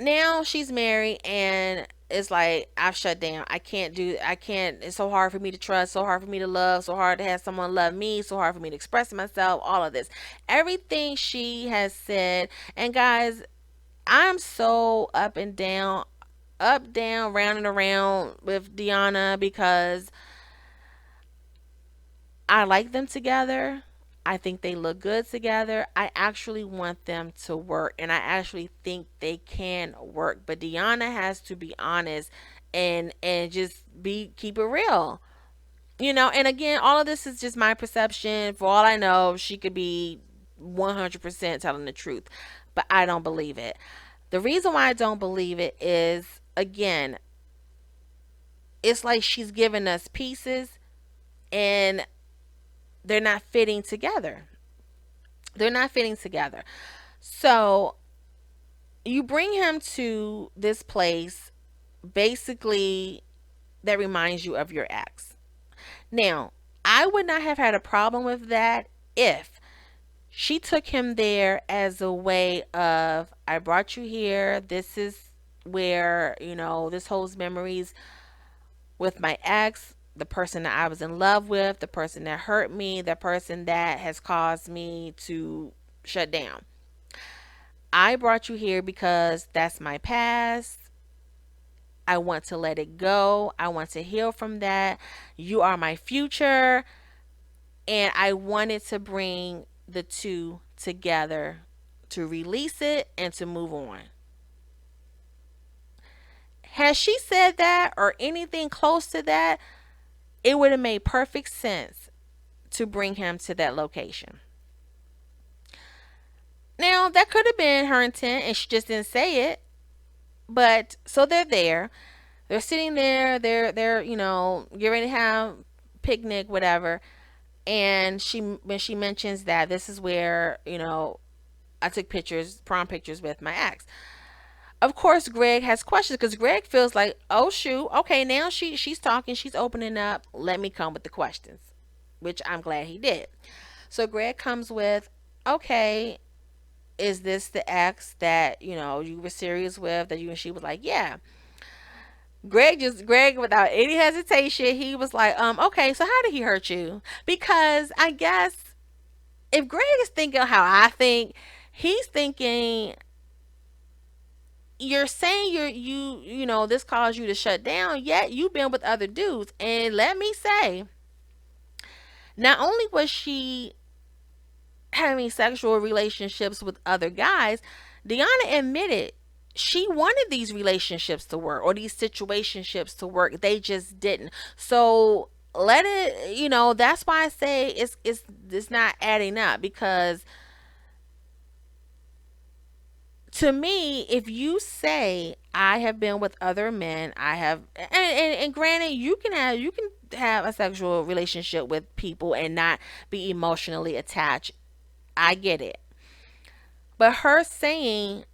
now she's married, and it's like, I've shut down. I can't, it's so hard for me to trust, so hard for me to love, so hard to have someone love me, so hard for me to express myself, all of this. Everything she has said. And guys, I'm so up, down, round and around with Deanna, because I like them together. I think they look good together. I actually want them to work, and I actually think they can work. But Deanna has to be honest and just be keep it real. And again, all of this is just my perception. For all I know, she could be 100% telling the truth, but I don't believe it. The reason why I don't believe it is, again, it's like she's giving us pieces, and they're not fitting together. They're not fitting together. So you bring him to this place, basically, that reminds you of your ex. Now, I would not have had a problem with that if she took him there as a way of, I brought you here. This is where, this holds memories with my ex, the person that I was in love with, the person that hurt me, the person that has caused me to shut down. I brought you here because that's my past. I want to let it go. I want to heal from that. You are my future. And I wanted to bring the two together to release it and to move on. Had she said that or anything close to that, it would have made perfect sense to bring him to that location. Now, that could have been her intent and she just didn't say it. But so they're there. They're sitting there. They're getting ready to have picnic, whatever. And when she mentions that this is where I took pictures, prom pictures with my ex. Of course, Greg has questions because Greg feels like, oh shoot, okay, now she's talking, she's opening up. Let me come with the questions, which I'm glad he did. So Greg comes with, okay, is this the ex that you were serious with? That you and she was like, yeah. Greg without any hesitation, he was like, okay, so how did he hurt you? Because I guess if Greg is thinking how I think, he's thinking you're saying this caused you to shut down, yet you've been with other dudes. And let me say, not only was she having sexual relationships with other guys, Deanna admitted she wanted these relationships to work or these situationships to work. They just didn't. So let it, that's why I say it's not adding up, because to me, if you say I have been with other men, I have, and granted, you can have a sexual relationship with people and not be emotionally attached. I get it, but her saying,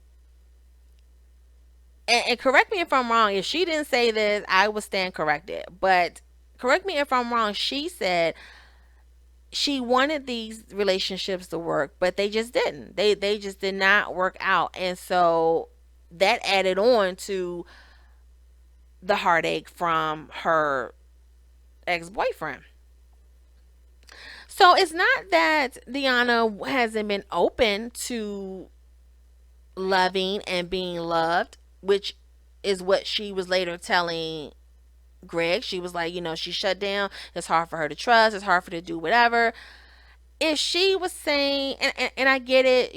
and correct me if I'm wrong. If she didn't say this, I would stand corrected. But correct me if I'm wrong. She said she wanted these relationships to work, but they just didn't. They just did not work out, and so that added on to the heartache from her ex-boyfriend. So it's not that Deanna hasn't been open to loving and being loved, which is what she was later telling Greg. She was like, she shut down. It's hard for her to trust. It's hard for her to do whatever. If she was saying, and I get it,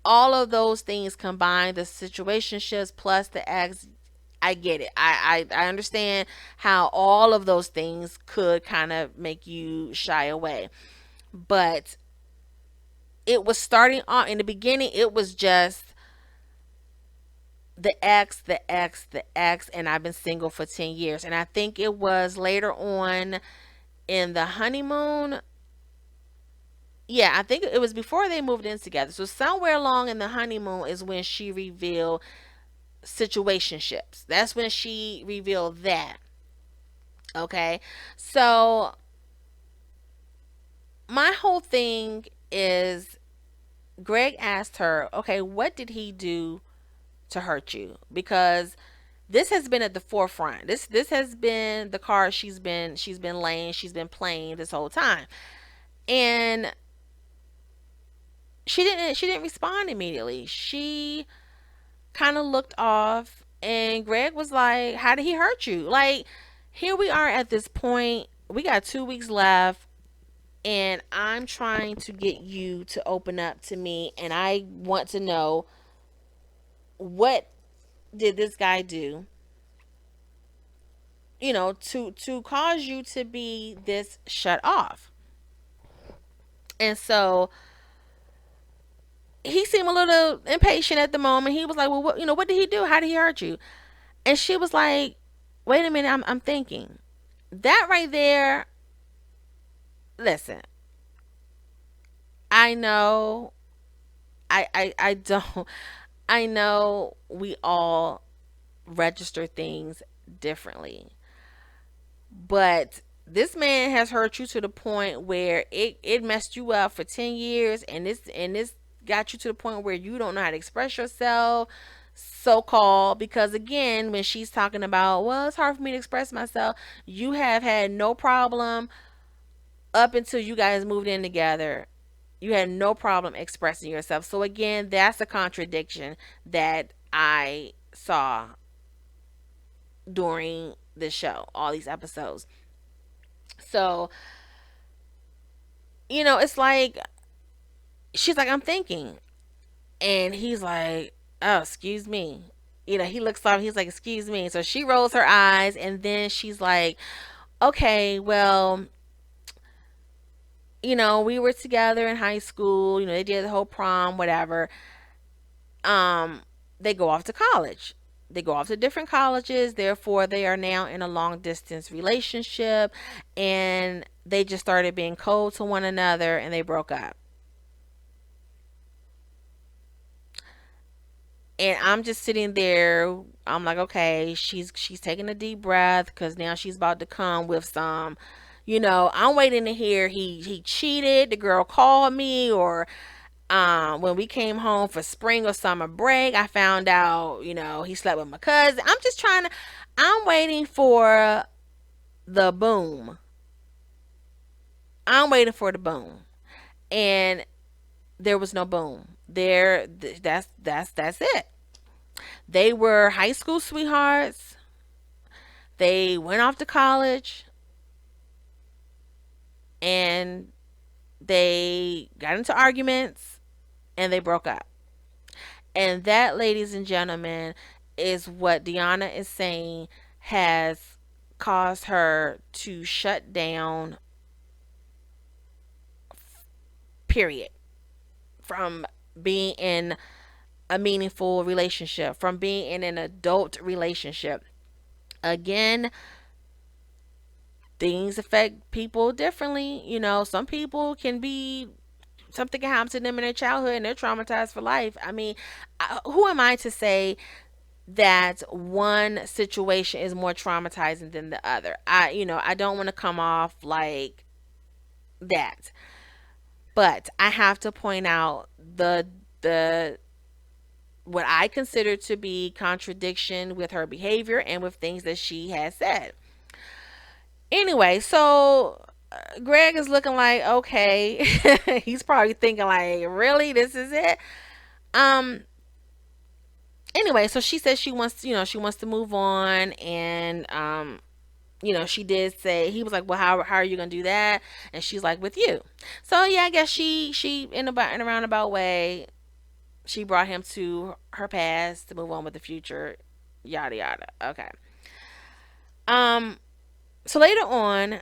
all of those things combined, the situationships plus the ex, I get it. I understand how all of those things could kind of make you shy away. But it was starting off in the beginning, it was just the ex, the ex, the ex, and I've been single for 10 years. And I think it was later on in the honeymoon. Yeah, I think it was before they moved in together. So somewhere along in the honeymoon is when she revealed situationships. That's when she revealed that. Okay. So my whole thing is Greg asked her, okay, what did he do to hurt you? Because this has been at the forefront. This has been the card she's been laying, she's been playing this whole time. And she didn't respond immediately. She kind of looked off, and Greg was like, how did he hurt you? Like, here we are at this point. We got 2 weeks left, and I'm trying to get you to open up to me, and I want to know, what did this guy do, to cause you to be this shut off? And so he seemed a little impatient at the moment. He was like, well, what did he do? How did he hurt you? And she was like, wait a minute, I'm thinking. That right there, listen, I know, I don't, I know we all register things differently, but this man has hurt you to the point where it messed you up for 10 years, and this got you to the point where you don't know how to express yourself, so called, because again, when she's talking about, well, it's hard for me to express myself, you have had no problem up until you guys moved in together. You had no problem expressing yourself. So again, that's a contradiction that I saw during this show, all these episodes. So, it's like she's like, I'm thinking. And he's like, oh, excuse me. He looks up, he's like, excuse me. So she rolls her eyes, and then she's like, okay, well, we were together in high school, they did the whole prom, whatever. Um, they go off to college. They go off to different colleges, therefore they are now in a long distance relationship, and they just started being cold to one another and they broke up. And I'm just sitting there. I'm like, okay, she's taking a deep breath because now she's about to come with some. I'm waiting to hear he cheated. The girl called me, or when we came home for spring or summer break, I found out he slept with my cousin. I'm just trying to. I'm waiting for the boom. I'm waiting for the boom, and there was no boom. That's it. They were high school sweethearts. They went off to college and they got into arguments and they broke up. And that, ladies and gentlemen, is what Deanna is saying has caused her to shut down, period, from being in a meaningful relationship, from being in an adult relationship. Again, things affect people differently. Some people can be something can happen to them in their childhood and they're traumatized for life. I mean, who am I to say that one situation is more traumatizing than the other? I don't want to come off like that, but I have to point out the what I consider to be contradiction with her behavior and with things that she has said. Anyway, so Greg is looking like, okay. He's probably thinking like, really, this is it. Um. Anyway, so she says she wants to move on, and she did say, he was like, well, how are you gonna do that? And she's like, with you. So yeah, I guess she in a roundabout way, she brought him to her past to move on with the future, yada yada. Okay. Um. So later on,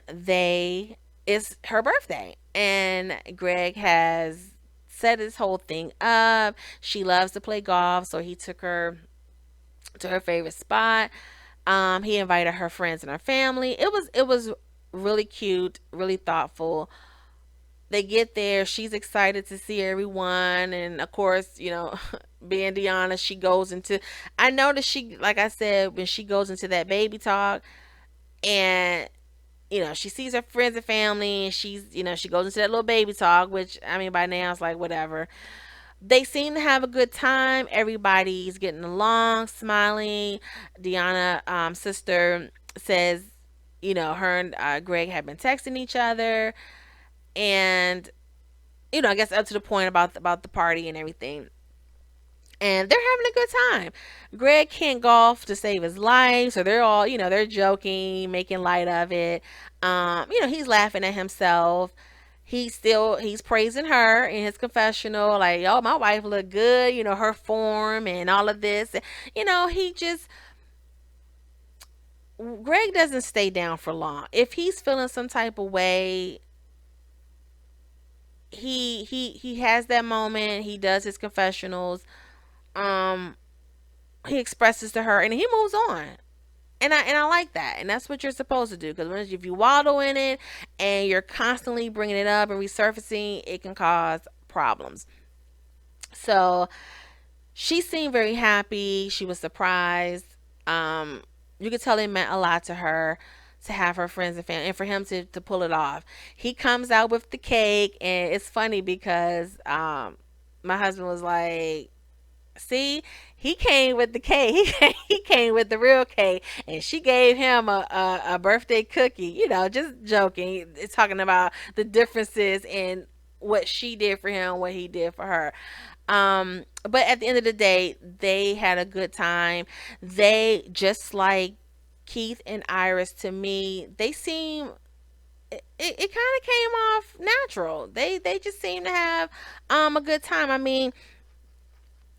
it's her birthday, and Greg has set this whole thing up. She loves to play golf, so he took her to her favorite spot. He invited her friends and her family. It was really cute, really thoughtful. They get there, she's excited to see everyone, and of course, being Deanna, she goes into. I noticed she, like I said, when she goes into that baby talk, and she sees her friends and family, and she goes into that little baby talk, which I mean, by now it's like whatever. They seem to have a good time. Everybody's getting along, smiling. Deanna, sister, says, her and Greg have been texting each other, and I guess up to the point about the party and everything. And they're having a good time. Greg can't golf to save his life, so they're all, they're joking, making light of it. He's laughing at himself. He's praising her in his confessional, like, oh, my wife looked good, her form and all of this. He just Greg doesn't stay down for long. If he's feeling some type of way, he has that moment. He does his confessionals. Um, he expresses to her, and he moves on. And I like that, and that's what you're supposed to do. Because if you waddle in it and you're constantly bringing it up and resurfacing, it can cause problems. So she seemed very happy. She was surprised. Um, you could tell it meant a lot to her to have her friends and family, and for him to pull it off. He comes out with the cake, and it's funny because my husband was like, see, he came with the cake. He came with the real cake, and she gave him a birthday cookie. Just joking. It's talking about the differences in what she did for him, what he did for her. But at the end of the day, they had a good time. They just like Keith and Iris, to me, they seem it kind of came off natural. They just seem to have a good time. I mean,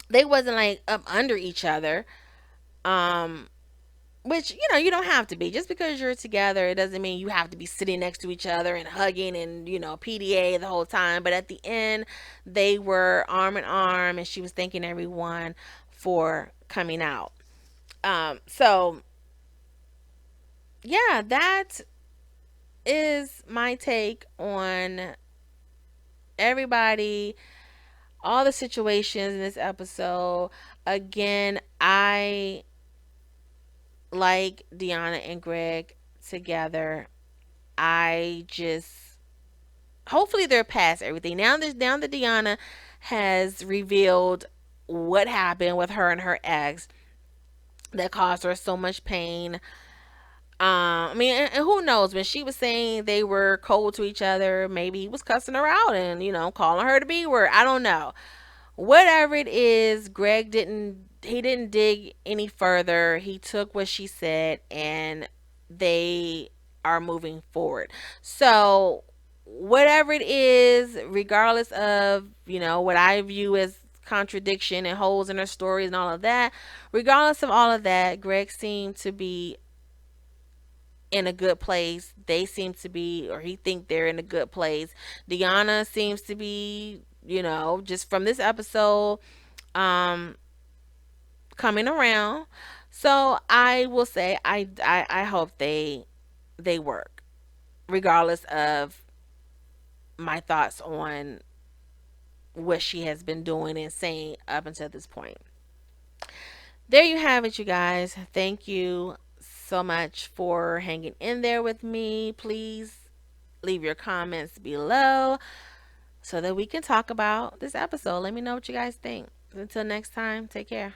they wasn't like up under each other. Um, which you don't have to be. Just because you're together, it doesn't mean you have to be sitting next to each other and hugging and PDA the whole time. But at the end, they were arm in arm, and she was thanking everyone for coming out. So yeah, that is my take on everybody, all the situations in this episode. Again, I like Deanna and Greg together. I just hopefully they're past everything. Now that Deanna has revealed what happened with her and her ex that caused her so much pain. I mean, and who knows? When she was saying they were cold to each other, maybe he was cussing her out and calling her the B word. I don't know. Whatever it is, Greg didn't dig any further. He took what she said, and they are moving forward. So whatever it is, regardless of what I view as contradiction and holes in her stories and all of that, regardless of all of that, Greg seemed to be in a good place. They seem to be, or he think they're in a good place. Deanna seems to be, just from this episode, um, coming around. So I will say, I hope they work, regardless of my thoughts on what she has been doing and saying up until this point. There you have it, you guys. Thank you so much for hanging in there with me. Please leave your comments below so that we can talk about this episode. Let me know what you guys think. Until next time, take care.